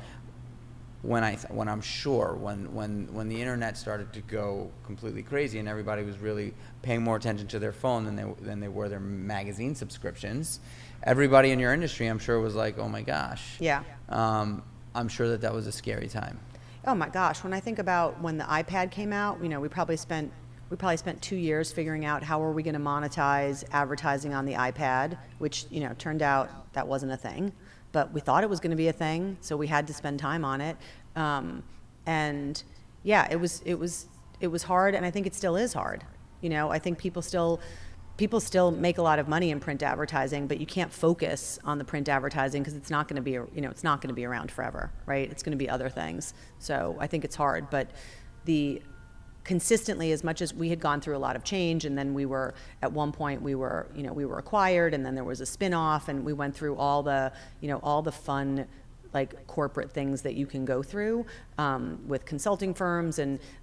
when I'm sure when the internet started to go completely crazy and everybody was really paying more attention to their phone than they were their magazine subscriptions, everybody in your industry, I'm sure, was like, oh my gosh. Yeah. I'm sure that was a scary time. Oh my gosh, when I think about when the iPad came out, we probably spent 2 years figuring out how are we going to monetize advertising on the iPad, which, turned out that wasn't a thing, but we thought it was going to be a thing, so we had to spend time on it. And yeah, it was hard, and I think it still is hard. I think people still make a lot of money in print advertising, but you can't focus on the print advertising because it's not going to be, it's not going to be around forever, right? It's going to be other things. So I think it's hard, but consistently, as much as we had gone through a lot of change, and then at one point we were acquired, and then there was a spin-off, and we went through all the fun, like, corporate things that you can go through with consulting firms,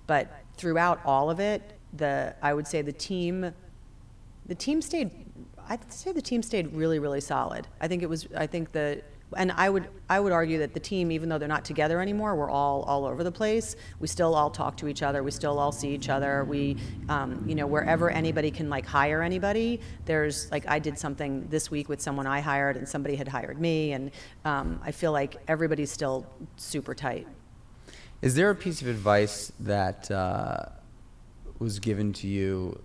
but throughout all of it, I would say the team stayed. I'd say the team stayed really, really solid. And I would argue that the team, even though they're not together anymore, we're all over the place. We still all talk to each other. We still all see each other. We, wherever anybody can hire anybody, there's I did something this week with someone I hired, and somebody had hired me, and I feel like everybody's still super tight. Is there a piece of advice that was given to you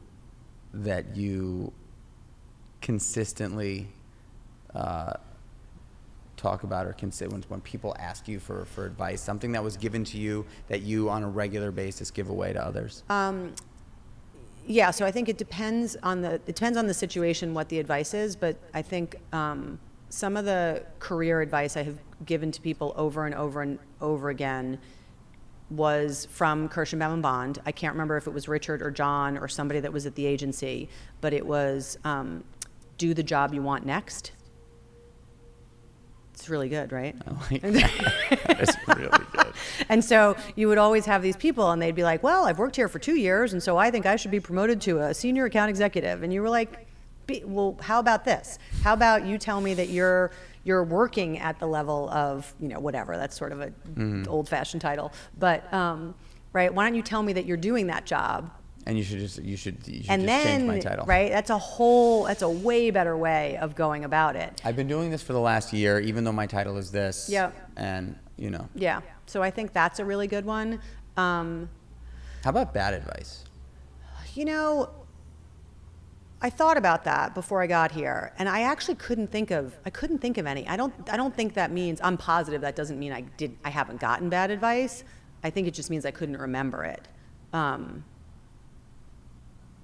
that you consistently talk about or consider when people ask you for advice, something that was given to you that you on a regular basis give away to others? Yeah, so I think it depends on the situation what the advice is, but I think some of the career advice I have given to people over and over and over again was from Kirschenbaum and Bond. I can't remember if it was Richard or John or somebody that was at the agency, but it was do the job you want next. It's really good, right? I like that. That's really good. And so you would always have these people, and they'd be like, well, I've worked here for 2 years, and so I think I should be promoted to a senior account executive. And you were like, well, how about this? How about you tell me that you're working at the level of, whatever, that's sort of a old-fashioned title. But, right, why don't you tell me that you're doing that job? And you should just change my title. Right, that's a way better way of going about it. I've been doing this for the last year, even though my title is this. Yeah. And, Yeah, so I think that's a really good one. How about bad advice? I thought about that before I got here, and I actually couldn't think of any. I don't think that means, I'm positive that doesn't mean I haven't gotten bad advice. I think it just means I couldn't remember it.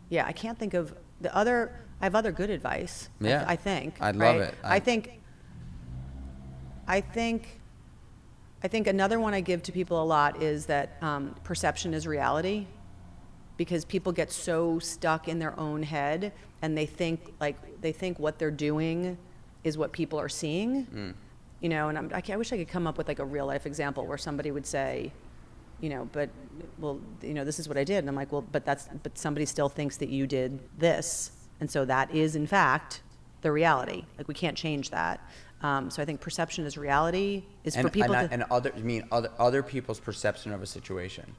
Yeah, I can't think of I have other good advice. Yeah. I think. I'd love it. I think another one I give to people a lot is that perception is reality, because people get so stuck in their own head, and they think what ththey're doing is what people are seeing. And I wish I could come up with a real life example where somebody would say, this is what I did. And I'm like, well, but somebody still thinks that you did this. And so that is, in fact, the reality. We can't change that. So I think perception is reality for people other people's perception of a situation.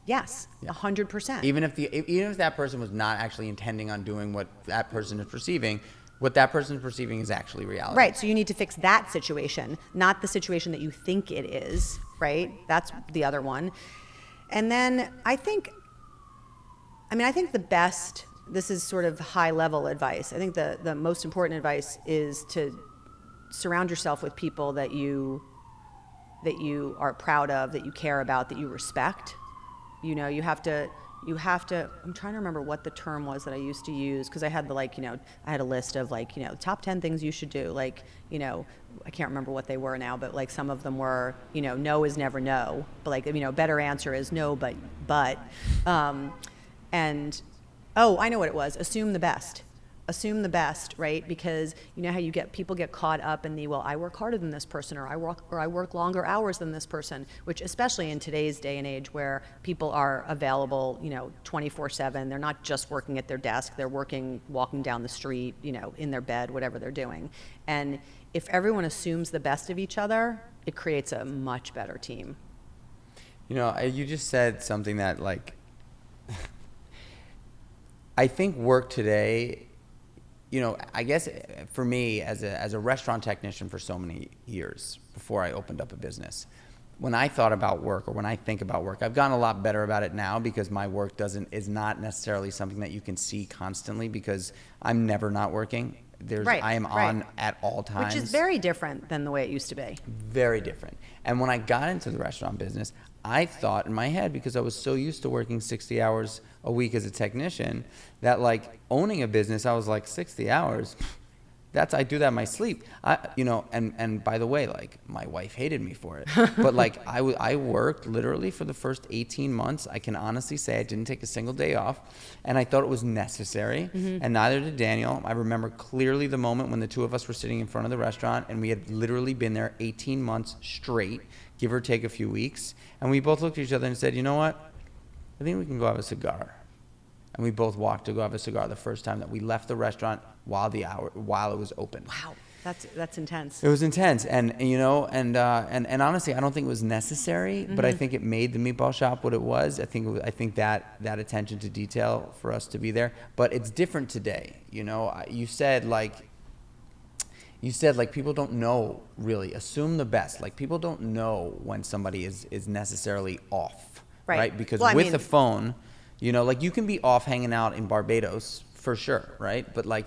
Yes, 100%. Even if that person was not actually intending on doing what that person is perceiving, what that person is perceiving is actually reality. Right, so you need to fix that situation, not the situation that you think it is, right? That's the other one. And then I think the best, this is sort of high level advice. I think the most important advice is to surround yourself with people that you are proud of, that you care about, that you respect. You have to, I'm trying to remember what the term was that I used to use, because I had I had a list of top 10 things you should do. I can't remember what they were now, but some of them were, no is never no, but better answer is no, but, and, oh, I know what it was, assume the best. assume the best, right? Because you know how people get caught up in the, well, I work harder than this person, or I work longer hours than this person, which especially in today's day and age where people are available, 24/7. They're not just working at their desk, they're working, walking down the street, in their bed, whatever they're doing. And if everyone assumes the best of each other, it creates a much better team. You just said something that, like, I think work today, I guess for me as a restaurant technician for so many years before I opened up a business, when I thought about work, or when I think about work, I've gotten a lot better about it now because my work is not necessarily something that you can see constantly because I'm never not working. I am on at all times. Which is very different than the way it used to be. Very different. And when I got into the restaurant business, I thought in my head, because I was so used to working 60 hours a week as a technician, that like owning a business, I was like 60 hours. I do that in my sleep. And by the way, like my wife hated me for it, but like I worked literally for the first 18 months. I can honestly say I didn't take a single day off, and I thought it was necessary, and neither did Daniel. I remember clearly the moment when the two of us were sitting in front of the restaurant, and we had literally been there 18 months straight, give or take a few weeks, and we both looked at each other and said, you know what? I think we can go have a cigar. And we both walked to go have a cigar the first time that we left the restaurant while it was open. Wow, that's intense. It was intense, and honestly, I don't think it was necessary, but I think it made the meatball shop what it was. I think that attention to detail for us to be there, but it's different today. You said people don't know really. Assume the best. Like people don't know when somebody is necessarily off, right? Because with the phone. Like you can be off hanging out in Barbados for sure, right? But like,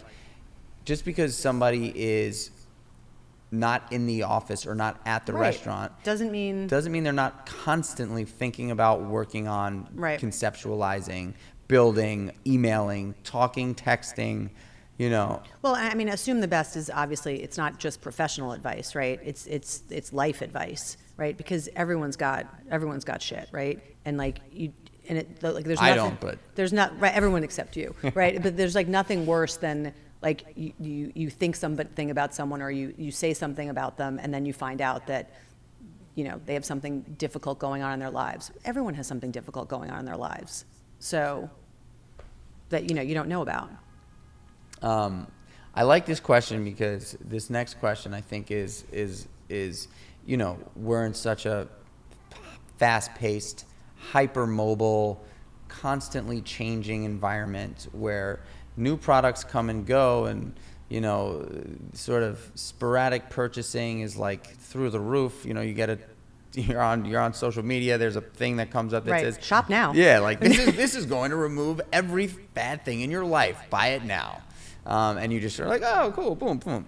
just because somebody is not in the office or not at the restaurant doesn't mean they're not constantly thinking about working on conceptualizing, building, emailing, talking, texting. Well, assume the best is obviously it's not just professional advice, right? It's life advice, right? Because everyone's got shit, right? And like you. And there's nothing, I don't, but there's not right. Everyone except you, right? But there's like nothing worse than like you think something about someone, or you say something about them, and then you find out that they have something difficult going on in their lives. Everyone has something difficult going on in their lives, so that you don't know about. I like this question because this next question I think is we're in such a fast-paced, hypermobile, constantly changing environment where new products come and go, and sort of sporadic purchasing is like through the roof. You're on social media, there's a thing that comes up that says shop now. Yeah, like this is going to remove every bad thing in your life. Buy it now. And you just are like, oh, cool, boom, boom.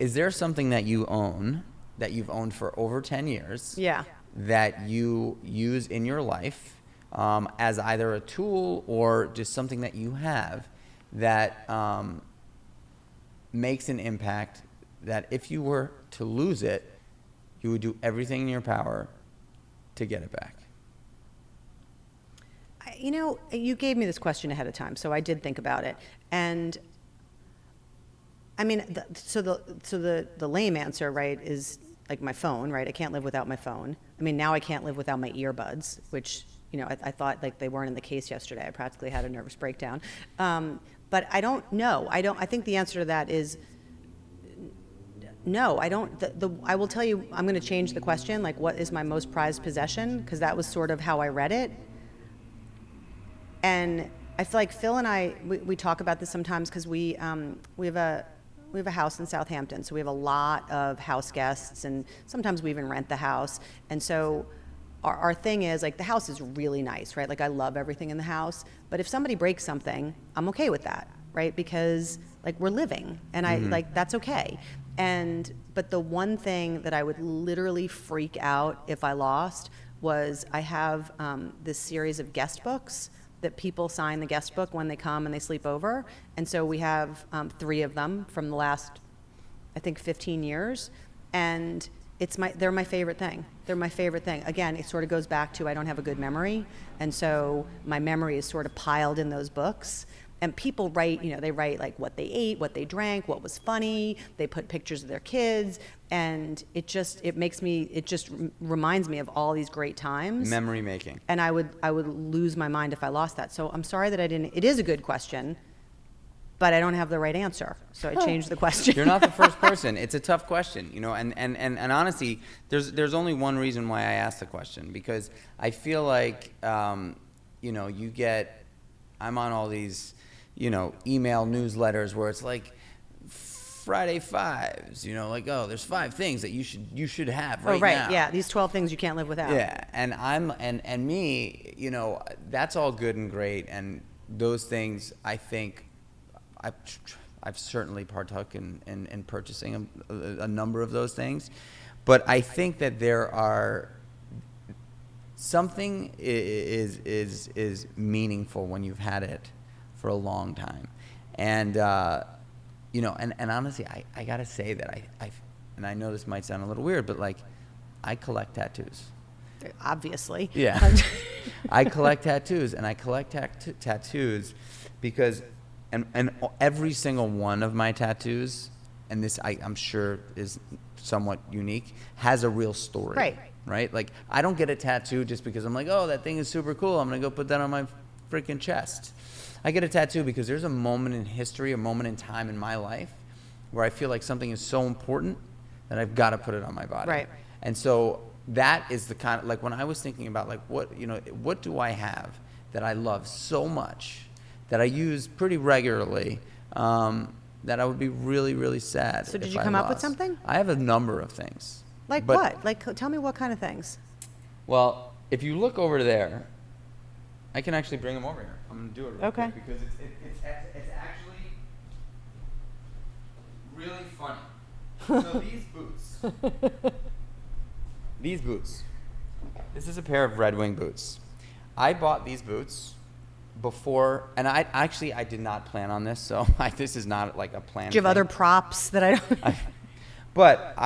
Is there something that you own, that you've owned for over 10 years? Yeah. That you use in your life as either a tool or just something that you have that makes an impact, that if you were to lose it, you would do everything in your power to get it back? You gave me this question ahead of time, so I did think about it. And the lame answer, right, is like my phone, right? I can't live without my phone. Now I can't live without my earbuds, which, I thought like they weren't in the case yesterday. I practically had a nervous breakdown. But I don't know. I think the answer to that is no. I don't. I will tell you, I'm going to change the question. Like, what is my most prized possession? Because that was sort of how I read it. And I feel like Phil and I, we talk about this sometimes because we have a house in Southampton, so we have a lot of house guests, and sometimes we even rent the house. And so our thing is, like, the house is really nice, right? Like, I love everything in the house, but if somebody breaks something, I'm okay with that, right? Because, like, we're living, and that's okay. But the one thing that I would literally freak out if I lost was I have this series of guest books that people sign the guest book when they come and they sleep over. And so we have 3 of them from the last, I think, 15 years. And they're my favorite thing. They're my favorite thing. Again, it sort of goes back to I don't have a good memory. And so my memory is sort of piled in those books. And people write, they write like what they ate, what they drank, what was funny. They put pictures of their kids, and it just reminds me of all these great times. Memory making. And I would lose my mind if I lost that. So I'm sorry that I didn't. It is a good question, but I don't have the right answer. So I changed the question. You're not the first person. It's a tough question, and honestly, there's only one reason why I asked the question, because I feel like, I'm on all these, email newsletters where it's like Friday fives, like, oh, there's 5 things that you should have right now. Yeah, these 12 things you can't live without. Yeah, and and me, that's all good and great, and those things, I think, I've certainly partook in purchasing a number of those things, but I think that there are something is meaningful when you've had it for a long time, and and honestly, I gotta say that I know this might sound a little weird, but like, I collect tattoos. Obviously. Yeah. I collect tattoos, and I collect tattoos because, and every single one of my tattoos, and this I'm sure is somewhat unique, has a real story. Right. Right? Like, I don't get a tattoo just because I'm like, oh, that thing is super cool, I'm going to go put that on my freaking chest. I get a tattoo because there's a moment in history, a moment in time in my life where I feel like something is so important that I've got to put it on my body. Right. And so that is the kind of, like, when I was thinking about, like, what do I have that I love so much, that I use pretty regularly, that I would be really, really sad. So did if you I come up with lost. something? I have a number of things. Like what? Like, tell me what kind of things. Well, if you look over there, I can actually bring them over here. I'm going to do it real Okay. quick because it's actually really funny. So these boots, this is a pair of Red Wing boots. I bought these boots before, and I did not plan on this, so this is not like a plan. Do you have other props that I don't? But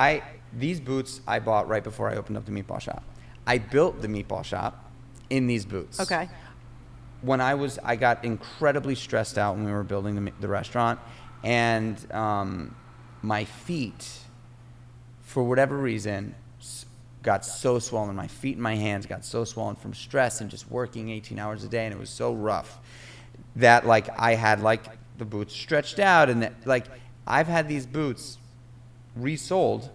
these boots I bought right before I opened up the meatball shop. I built the meatball shop in these boots. Okay. When I got incredibly stressed out when we were building the restaurant, and my feet, for whatever reason, got so swollen. My feet and my hands got so swollen from stress and just working 18 hours a day, and it was so rough that, like, I had, like, the boots stretched out, and I've had these boots resold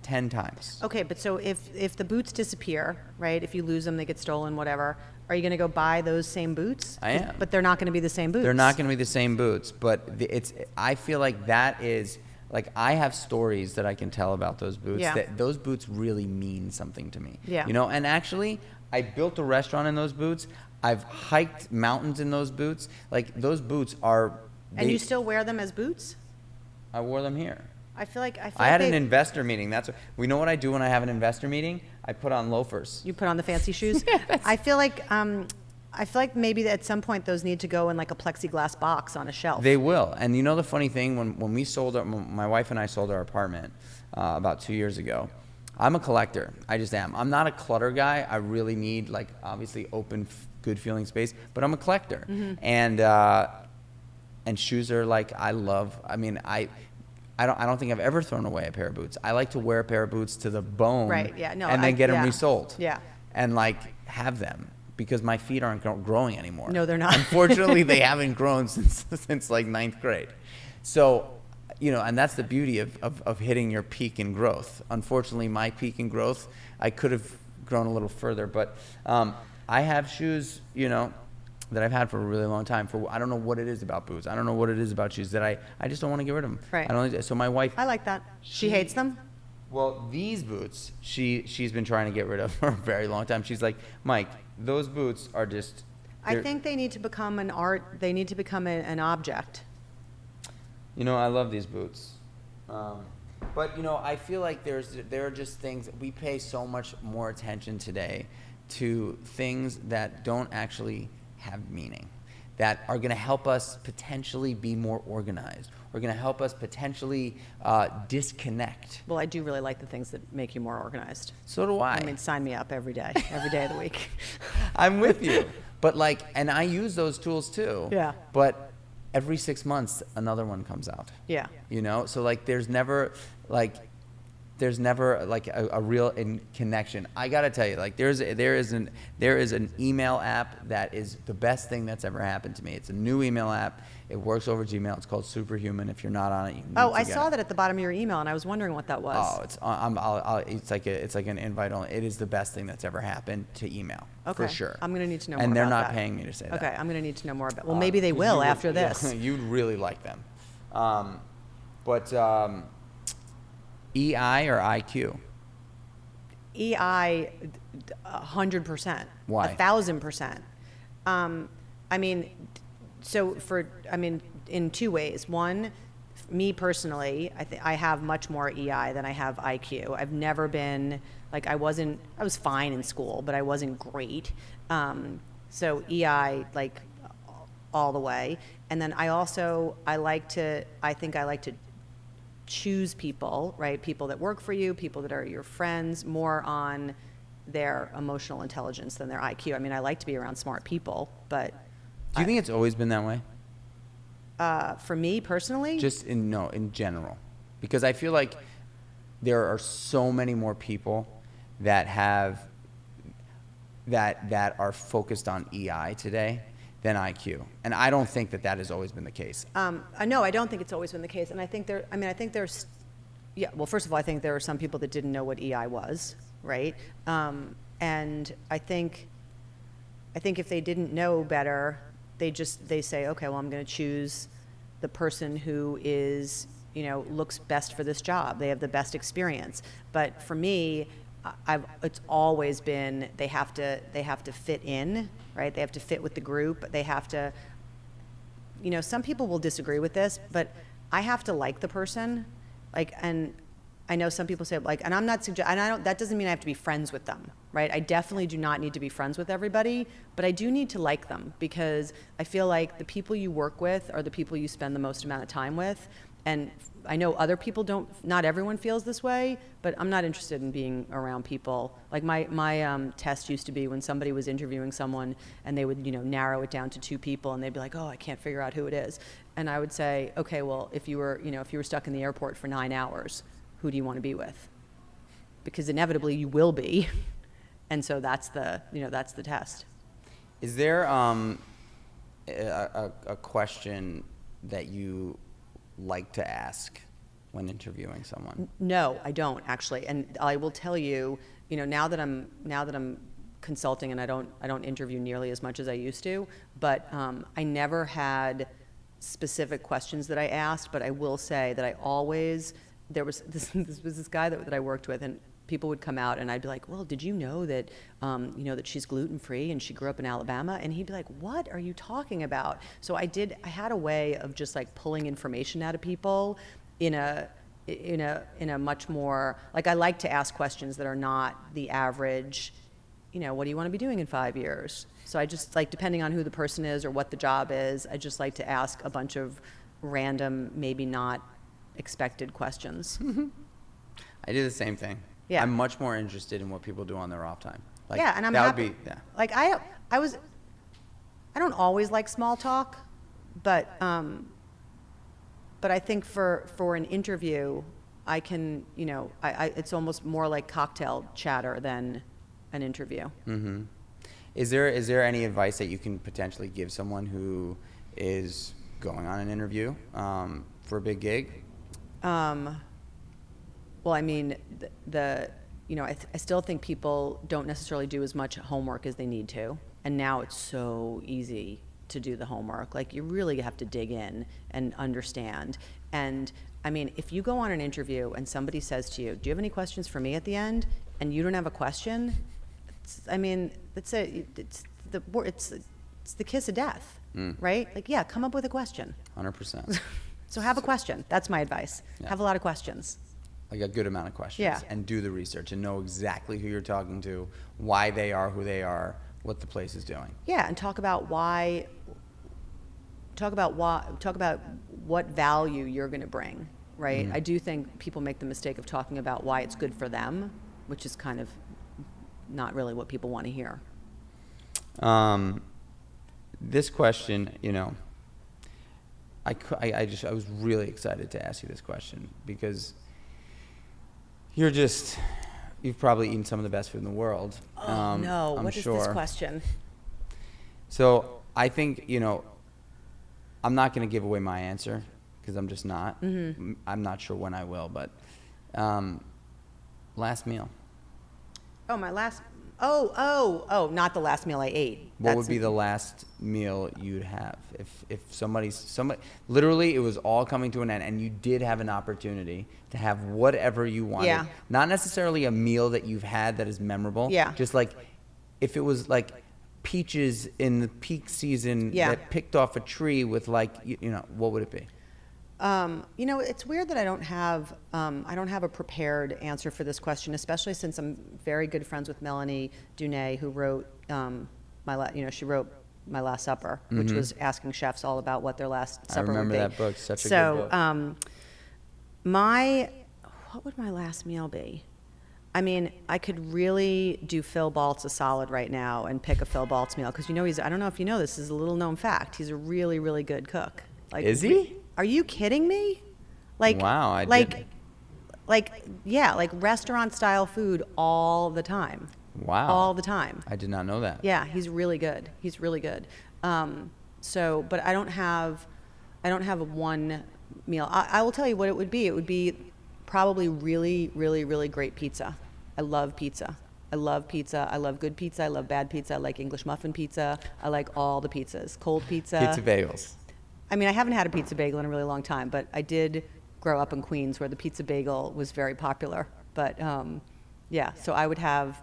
10 times. Okay, but so if the boots disappear, right? If you lose them, they get stolen, whatever. Are you going to go buy those same boots? I am. But they're not going to be the same boots. They're not going to be the same boots, but I feel like that is, like, I have stories that I can tell about those boots. Yeah. That those boots really mean something to me. Yeah. And actually, I built a restaurant in those boots. I've hiked mountains in those boots. Like, those boots are. And you still wear them as boots? I wore them here. I feel like I had an investor meeting. We know what I do when I have an investor meeting? I put on loafers. You put on the fancy shoes? Yes. I feel like maybe at some point those need to go in like a plexiglass box on a shelf. They will. And the funny thing, when we sold my wife and I sold our apartment about 2 years ago, I'm a collector. I just am. I'm not a clutter guy. I really need, like, obviously open, good feeling space, but I'm a collector. Mm-hmm. And shoes are, like, I don't think I've ever thrown away a pair of boots. I like to wear a pair of boots to the bone. Right, yeah. No, and then get them resold. Yeah. And, like, have them, because my feet aren't growing anymore. No, they're not. Unfortunately, they haven't grown since like 9th grade. So, and that's the beauty of hitting your peak in growth. Unfortunately, my peak in growth, I could have grown a little further, but I have shoes, that I've had for a really long time. I don't know what it is about boots. I don't know what it is about shoes that I just don't want to get rid of them. Right. So my wife. I like that. She hates them? Well, these boots, she's been trying to get rid of for a very long time. She's like, Mike, those boots are just. I think they need to become an art. They need to become an object. I love these boots. But, I feel like there are just things, we pay so much more attention today to things that don't actually have meaning, that are going to help us potentially be more organized, or going to help us potentially disconnect. Well, I do really like the things that make you more organized. So do I. I mean, sign me up every day of the week. I'm with you. But, like, and I use those tools too. Yeah. But every 6 months another one comes out. Yeah. You know, so like there's never like a real connection. I gotta tell you, like there is an email app that is the best thing that's ever happened to me. It's a new email app. It works over Gmail. It's called Superhuman. If you're not on it, you need Oh, to I get saw it. that at the bottom of your email, and I was wondering what that was. Oh, it's like an invite only. It is the best thing that's ever happened to email, Okay. for sure. I'm going to need to know more And they're about not that. paying me to say that. Okay, I'm going to need to know more about. Well, maybe they 'Cause will you would- after this. You'd really like them. But EI or IQ? EI, 100%. Why? 1,000%. I mean, in two ways. One, me personally, I have much more EI than I have IQ. I've never been, like, I was fine in school, but I wasn't great. So EI, like, all the way. And then I think I like to choose people, right? People that work for you, people that are your friends, more on their emotional intelligence than their IQ. I mean, I like to be around smart people, but Do you think it's always been that way? for me personally, Just in general, because I feel like there are so many more people that are focused on EI today than IQ, and I don't think that has always been the case. no, I don't think it's always been the case. And I think there's, yeah, well, first of all, I think there are some people that didn't know what EI was, right? And I think if they didn't know better, they say, okay, well, I'm going to choose the person who is, looks best for this job. They have the best experience. But for me, it's always been they have to fit in, right? They have to fit with the group. They have to, some people will disagree with this, but I have to like the person, like, and I know some people say, like, and I'm not that doesn't mean I have to be friends with them, right? I definitely do not need to be friends with everybody, but I do need to like them, because I feel like the people you work with are the people you spend the most amount of time with. And I know other people not everyone feels this way, but I'm not interested in being around people. Like my test used to be when somebody was interviewing someone and they would, narrow it down to two people, and they'd be like, oh, I can't figure out who it is. And I would say, okay, well, if you were stuck in the airport for 9 hours, who do you want to be with? Because inevitably you will be. And so that's the test. Is there a question that you like to ask when interviewing someone? No, I don't actually. And I will tell you, now that I'm consulting, and I don't interview nearly as much as I used to, but I never had specific questions that I asked, but I will say that there was this guy that I worked with, and people would come out and I'd be like, well, did you know that, that she's gluten-free and she grew up in Alabama? And he'd be like, what are you talking about? So I had a way of just like pulling information out of people in a much more, like, I like to ask questions that are not the average, what do you want to be doing in 5 years? So I just, like, depending on who the person is or what the job is, I just like to ask a bunch of random, maybe not expected questions. I do the same thing. Yeah. I'm much more interested in what people do on their off time. Like, yeah, and I'm that happy. would be, yeah. Like I don't always like small talk, but I think for an interview, I can, it's almost more like cocktail chatter than an interview. Mm-hmm. Is there any advice that you can potentially give someone who is going on an interview for a big gig? Well, I mean, I still think people don't necessarily do as much homework as they need to. And now it's so easy to do the homework. Like, you really have to dig in and understand. And I mean, if you go on an interview and somebody says to you, do you have any questions for me at the end? And you don't have a question, it's the kiss of death, right? Like, yeah, come up with a question. 100%. So have a question. That's my advice. Yeah. Have a lot of questions. Like a good amount of questions. Yeah. And do the research and know exactly who you're talking to, why they are who they are, what the place is doing. Yeah, and talk about what value you're going to bring, right? Mm-hmm. I do think people make the mistake of talking about why it's good for them, which is kind of not really what people want to hear. This question, I was really excited to ask you this question because you've probably eaten some of the best food in the world. Oh, no. I'm What is sure. this question? So I think, I'm not going to give away my answer because I'm just not. Mm-hmm. I'm not sure when I will, but last meal. Oh, my last. Oh, not the last meal I ate. What would be the last meal you'd have if somebody literally it was all coming to an end and you did have an opportunity to have whatever you wanted. Yeah. Not necessarily a meal that you've had that is memorable. Yeah. Just like if it was like peaches in the peak season that picked off a tree with what would it be? It's weird that I don't have a prepared answer for this question, especially since I'm very good friends with Melanie Dunay, who wrote she wrote My Last Supper, which was asking chefs all about what their last supper would be. I remember that book. Such a good book. What would my last meal be? I mean, I could really do Phil Baltz a solid right now and pick a Phil Baltz meal because I don't know if you know this is a little known fact. He's a really, really good cook. Is he? Are you kidding me? Wow, didn't. Like restaurant style food all the time. Wow. All the time. I did not know that. Yeah, he's really good. He's really good. But I don't have one meal. I will tell you what it would be. It would be probably really, really, really great pizza. I love pizza. I love pizza. I love good pizza. I love bad pizza. I like English muffin pizza. I like all the pizzas. Cold pizza. Pizza bagels. I mean, I haven't had a pizza bagel in a really long time, but I did grow up in Queens where the pizza bagel was very popular. But so I would have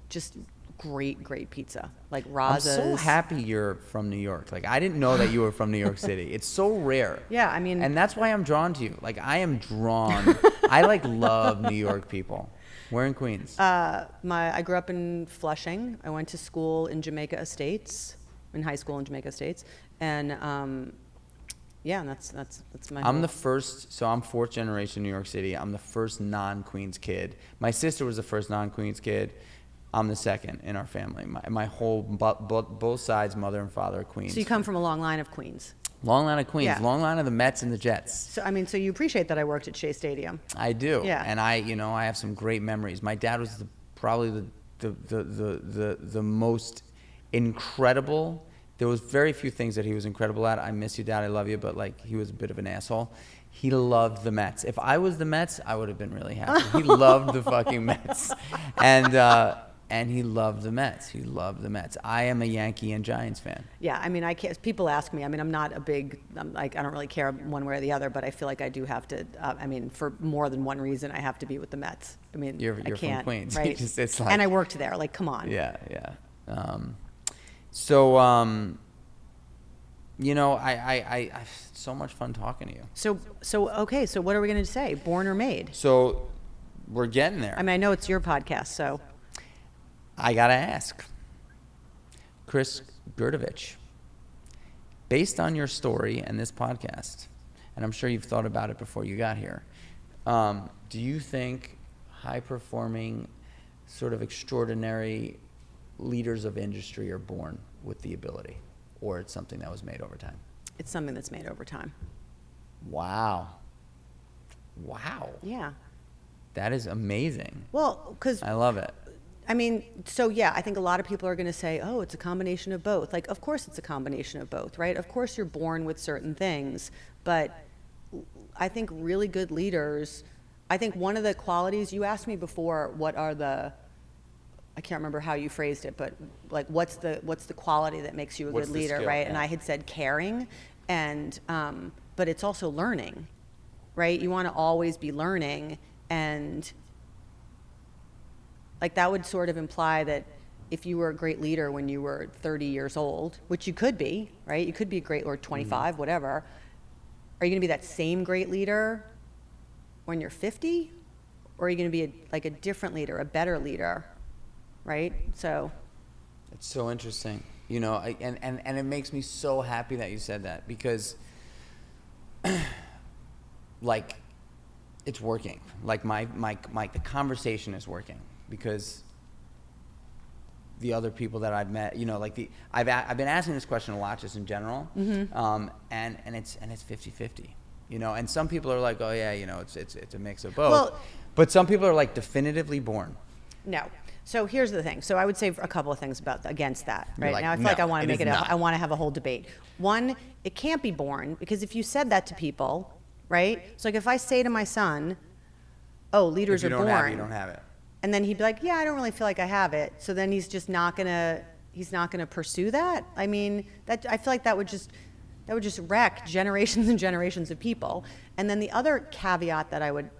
just great pizza, like Raza's. I'm so happy you're from New York. Like, I didn't know that you were from New York City. It's so rare. Yeah, I mean. And that's why I'm drawn to you. Like, I am drawn. I love New York people. Where in Queens? I grew up in Flushing. I went to school in Jamaica Estates, in high school in Jamaica Estates, and and that's my. I'm the first, so I'm fourth generation New York City. I'm the first non-Queens kid. My sister was the first non-Queens kid. I'm the second in our family. My whole both sides, mother and father, are Queens. So you come from a long line of Queens. Long line of Queens, Yeah. long line of the Mets and the Jets. So so you appreciate that I worked at Shea Stadium. I do. Yeah. And I have some great memories. My dad was probably the most incredible. There was very few things that he was incredible at. I miss you, Dad. I love you, but he was a bit of an asshole. He loved the Mets. If I was the Mets, I would have been really happy. He loved the fucking Mets, and he loved the Mets. He loved the Mets. I am a Yankee and Giants fan. Yeah, I mean, I can't. People ask me. I mean, I'm not a big. I don't really care one way or the other, but I feel like I do have to. For more than one reason, I have to be with the Mets. I mean, You're I can't, from Queens. right? And I worked there. Like, come on. Yeah. I so much fun talking to you. Okay. So what are we going to say? Born or made? So we're getting there. I mean, I know it's your podcast, so. I gotta ask, Chris Grdovic, based on your story and this podcast, and I'm sure you've thought about it before you got here, do you think high-performing, sort of extraordinary leaders of industry are born with the ability, or it's something that was made over time? It's something that's made over time. Wow. Yeah. That is amazing. Well, because I love it. I mean, so yeah, I think a lot of people are going to say, oh, it's a combination of both. Like, of course it's a combination of both, right? Of course you're born with certain things, but I think really good leaders, I think one of the qualities, you asked me before, I can't remember how you phrased it, but like, what's the quality that makes you a good leader, skill, right? yeah. And I had said caring, and, but it's also learning, right? You want to always be learning, and like that would sort of imply that if you were a great leader when you were 30 years old, which you could be, right? You could be a great, or 25, whatever. Are you going to be that same great leader when you're 50? Or are you going to be a different leader, a better leader, right? So. It's so interesting, and it makes me so happy that you said that because, it's working. Like the conversation is working because the other people that I've met, like I've been asking this question a lot just in general, and it's 50-50, and some people are like, oh yeah, it's a mix of both, Well, but some people are like definitively born. No. So here's the thing. So I would say a couple of things against that, right? like, Now I feel no, like I want to it make is it. not. I want to have a whole debate. One, it can't be born, because if you said that to people, right? So like if I say to my son, "Oh, leaders If you are don't born," have it, you don't have it. and then he'd be like, "Yeah, I don't really feel like I have it." So then he's just not gonna pursue that. I mean, I feel like that would just wreck generations and generations of people. And then the other caveat that I would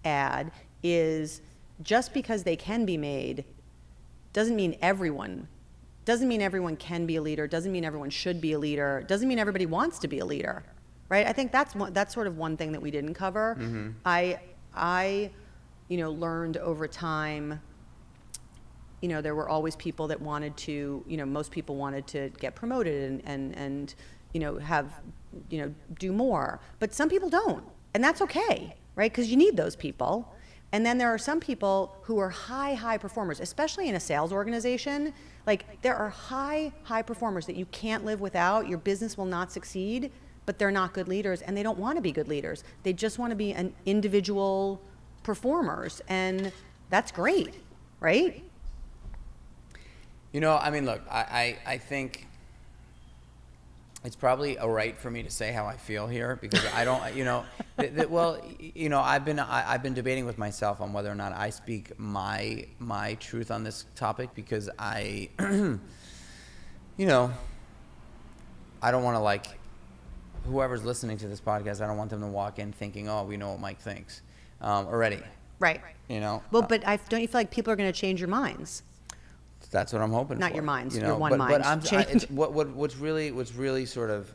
add is, just because they can be made doesn't mean everyone can be a leader, doesn't mean everyone should be a leader, doesn't mean everybody wants to be a leader, right? I think that's sort of one thing that we didn't cover. I learned over time, there were always people that wanted to, most people wanted to get promoted and have, do more, but some people don't, and that's okay, right? Because you need those people. And then there are some people who are high performers, especially in a sales organization. Like, there are high performers that you can't live without. Your business will not succeed, but they're not good leaders, and they don't want to be good leaders. They just want to be an individual performers, and that's great, right? I mean, look, I think it's probably a right for me to say how I feel here, because I don't, I've been debating with myself on whether or not I speak my truth on this topic, because I, I don't want to, like, whoever's listening to this podcast, I don't want them to walk in thinking, oh, we know what Mike thinks already. Right. Well, but don't you feel like people are going to change your minds? That's what I'm hoping Not for. your minds, your one mind. What's really sort of,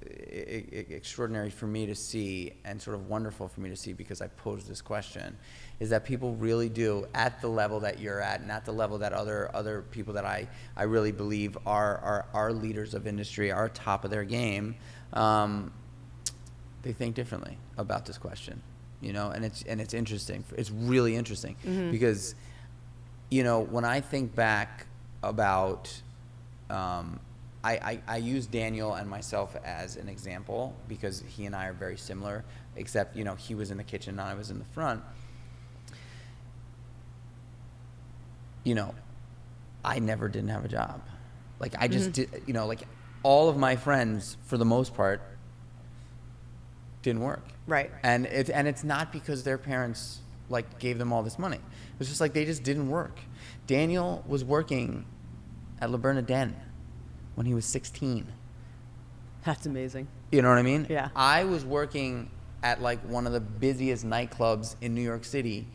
extraordinary for me to see, and sort of wonderful for me to see, because I posed this question, is that people really do, at the level that you're at, and at the level that other people that I really believe are leaders of industry, are top of their game, they think differently about this question, and it's interesting. It's really interesting, because when I think back about, I use Daniel and myself as an example, because he and I are very similar, except, he was in the kitchen and I was in the front. I never didn't have a job. Like, I just did, like, all of my friends, for the most part, didn't work. Right. And it's not because their parents, like, gave them all this money. It was just like they just didn't work. Daniel was working at Le Bernardin when he was 16. That's amazing. You know what I mean? Yeah. I was working at, like, one of the busiest nightclubs in New York City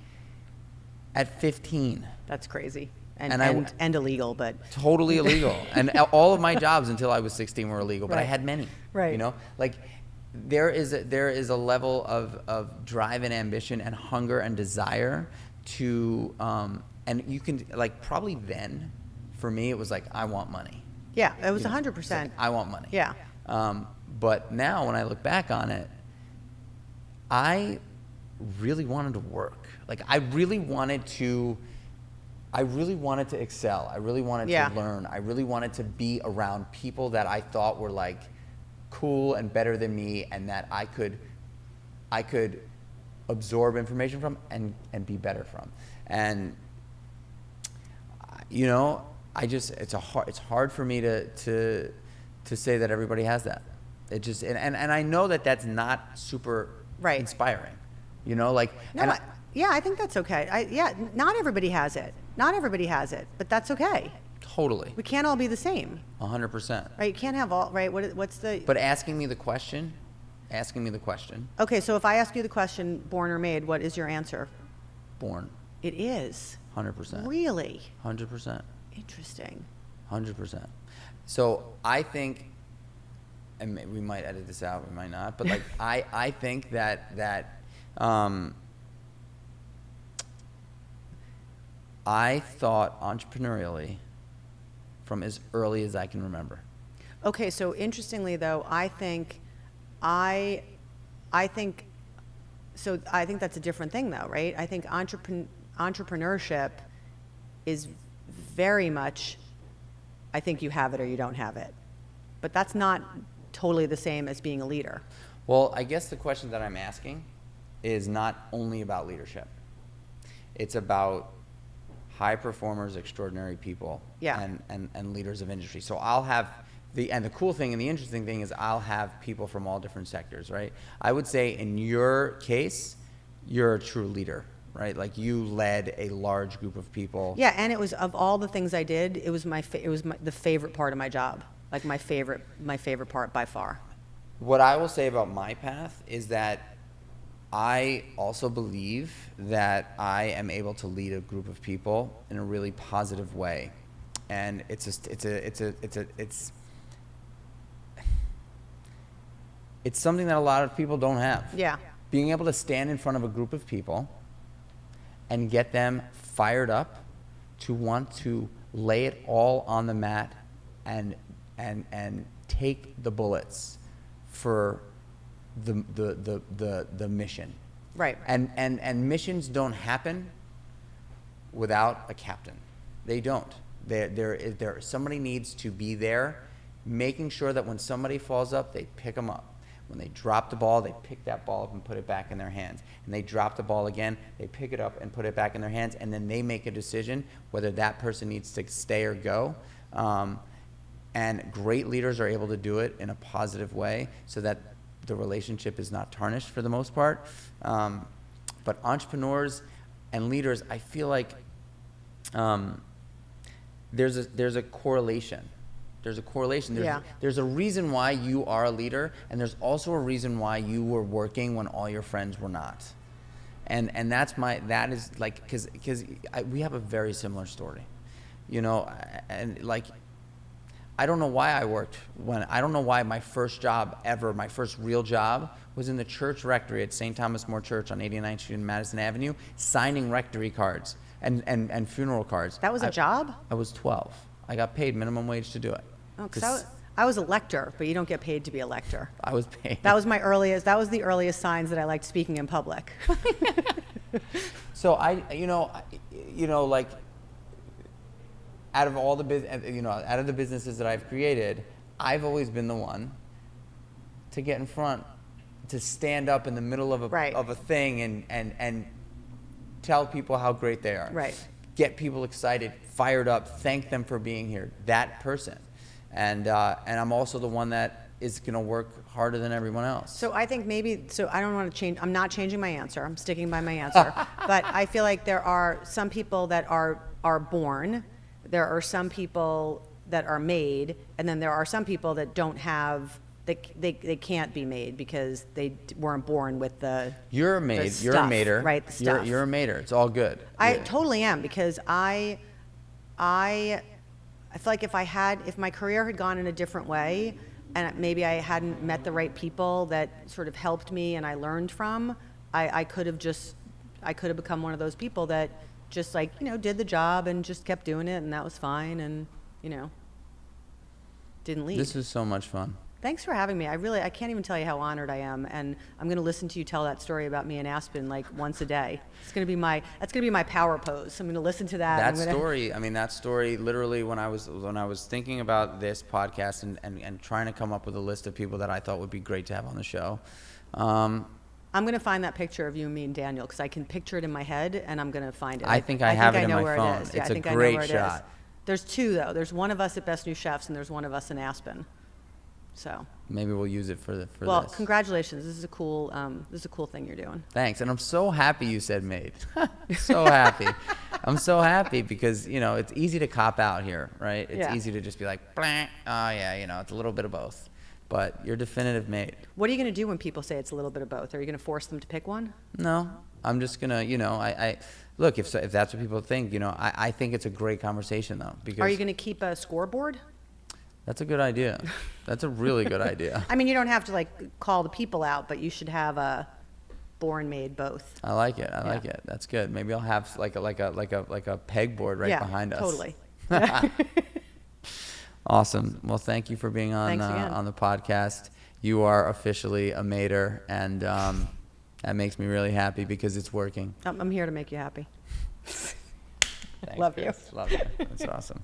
at 15. That's crazy. And illegal, but totally illegal. And all of my jobs until I was 16 were illegal, but I Right. had many. Right. Like, there is a level of drive and ambition and hunger and desire to, and you can, like, probably then, for me, it was like, I want money. yeah, it was You know, 100%. it's like, I want money. Yeah. But now, when I look back on it, I really wanted to work. Like, I really wanted to excel. I really wanted Yeah. to learn. I really wanted to be around people that I thought were, like, cool and better than me, and that I could absorb information from and be better from. And it's hard for me to say that everybody has that. It just, and I know that that's not super Right. inspiring. Like, No, and I think that's okay. Not everybody has it. Not everybody has it, but that's okay. totally, We can't all be the same, 100%. right? You can't have all, right? What's the... But asking me the question, Okay, so if I ask you the question, born or made, what is your answer? born, It is. 100%. Really? 100%. Interesting. 100%. So I think, and we might edit this out, we might not, but, like, I think that I thought entrepreneurially from as early as I can remember. Okay, so interestingly though, I think that's a different thing though, right? I think entrepreneurship is very much, I think you have it or you don't have it. But that's not totally the same as being a leader. Well, I guess the question that I'm asking is not only about leadership. It's about high performers, extraordinary people, Yeah. and leaders of industry. So I'll have the cool thing and the interesting thing is I'll have people from all different sectors, right? I would say in your case, you're a true leader, right? Like you led a large group of people. Yeah, and it was, of all the things I did, it was the favorite part of my job. Like my favorite part by far. What I will say about my path is that I also believe that I am able to lead a group of people in a really positive way, and it's something that a lot of people don't have. Yeah. Being able to stand in front of a group of people and get them fired up to want to lay it all on the mat and take the bullets for the mission. Right. And missions don't happen without a captain. They don't. Somebody needs to be there, making sure that when somebody falls up, they pick them up. When they drop the ball, they pick that ball up and put it back in their hands. And they drop the ball again, they pick it up and put it back in their hands, and then they make a decision whether that person needs to stay or go. And great leaders are able to do it in a positive way so that the relationship is not tarnished for the most part. But entrepreneurs and leaders, I feel like there's a correlation. There's a correlation. There's a reason why you are a leader, and there's also a reason why you were working when all your friends were not. And that is like, because we have a very similar story, you know, and like, I don't know why I don't know why my first job ever, my first real job was in the church rectory at St. Thomas More Church on 89th Street and Madison Avenue, signing rectory cards and funeral cards. That was a job? I was 12. I got paid minimum wage to do it. Oh, 'cause I was a lector, but you don't get paid to be a lector. I was paid. That was the earliest signs that I liked speaking in public. So like, out of all the out of the businesses that I've created, I've always been the one to get in front, to stand up in the middle of a thing and tell people how great they are. Right. Get people excited, fired up, thank them for being here. That person, and I'm also the one that is going to work harder than everyone else. So I think I don't want to change. I'm not changing my answer. I'm sticking by my answer. But I feel like there are some people that are born. There are some people that are made, and then there are some people that don't have. They can't be made because they weren't born with the. You're a maid. Stuff, you're a mater. Right. The stuff. You're a mater. It's all good. I totally am, because I feel like if my career had gone in a different way, and maybe I hadn't met the right people that sort of helped me and I learned from, I could have become one of those people that just did the job and just kept doing it, and that was fine, and didn't leave. This was so much fun. Thanks for having me. I can't even tell you how honored I am, and I'm going to listen to you tell that story about me and Aspen like once a day. That's going to be my power pose. I'm going to listen to that. That story, literally, when I was thinking about this podcast and trying to come up with a list of people that I thought would be great to have on the show. I'm going to find that picture of you, me, and Daniel, because I can picture it in my head, and I'm going to find it. I think I have it in my phone. It is. Yeah, it's I think a I know great where it shot. is. There's two, though. There's one of us at Best New Chefs, and there's one of us in Aspen. So maybe we'll use it for well, this. Congratulations. This is a cool thing you're doing. Thanks. And I'm so happy you said made. So happy. I'm so happy because, it's easy to cop out here, right? It's easy to just be like, blank. Oh yeah, it's a little bit of both. But you're definitive made. What are you going to do when people say it's a little bit of both? Are you going to force them to pick one? No. I'm just going to, I look, if that's what people think, I think it's a great conversation though. Because are you going to keep a scoreboard? That's a good idea. That's a really good idea. I mean, you don't have to call the people out, but you should have a born made both. I like it. I like it. That's good. Maybe I'll have like a pegboard right behind us. Totally. Awesome. Well, thank you for being on the podcast. You are officially a mater, and that makes me really happy because it's working. I'm here to make you happy. Thanks, Love you. Chris. Love you. That's awesome.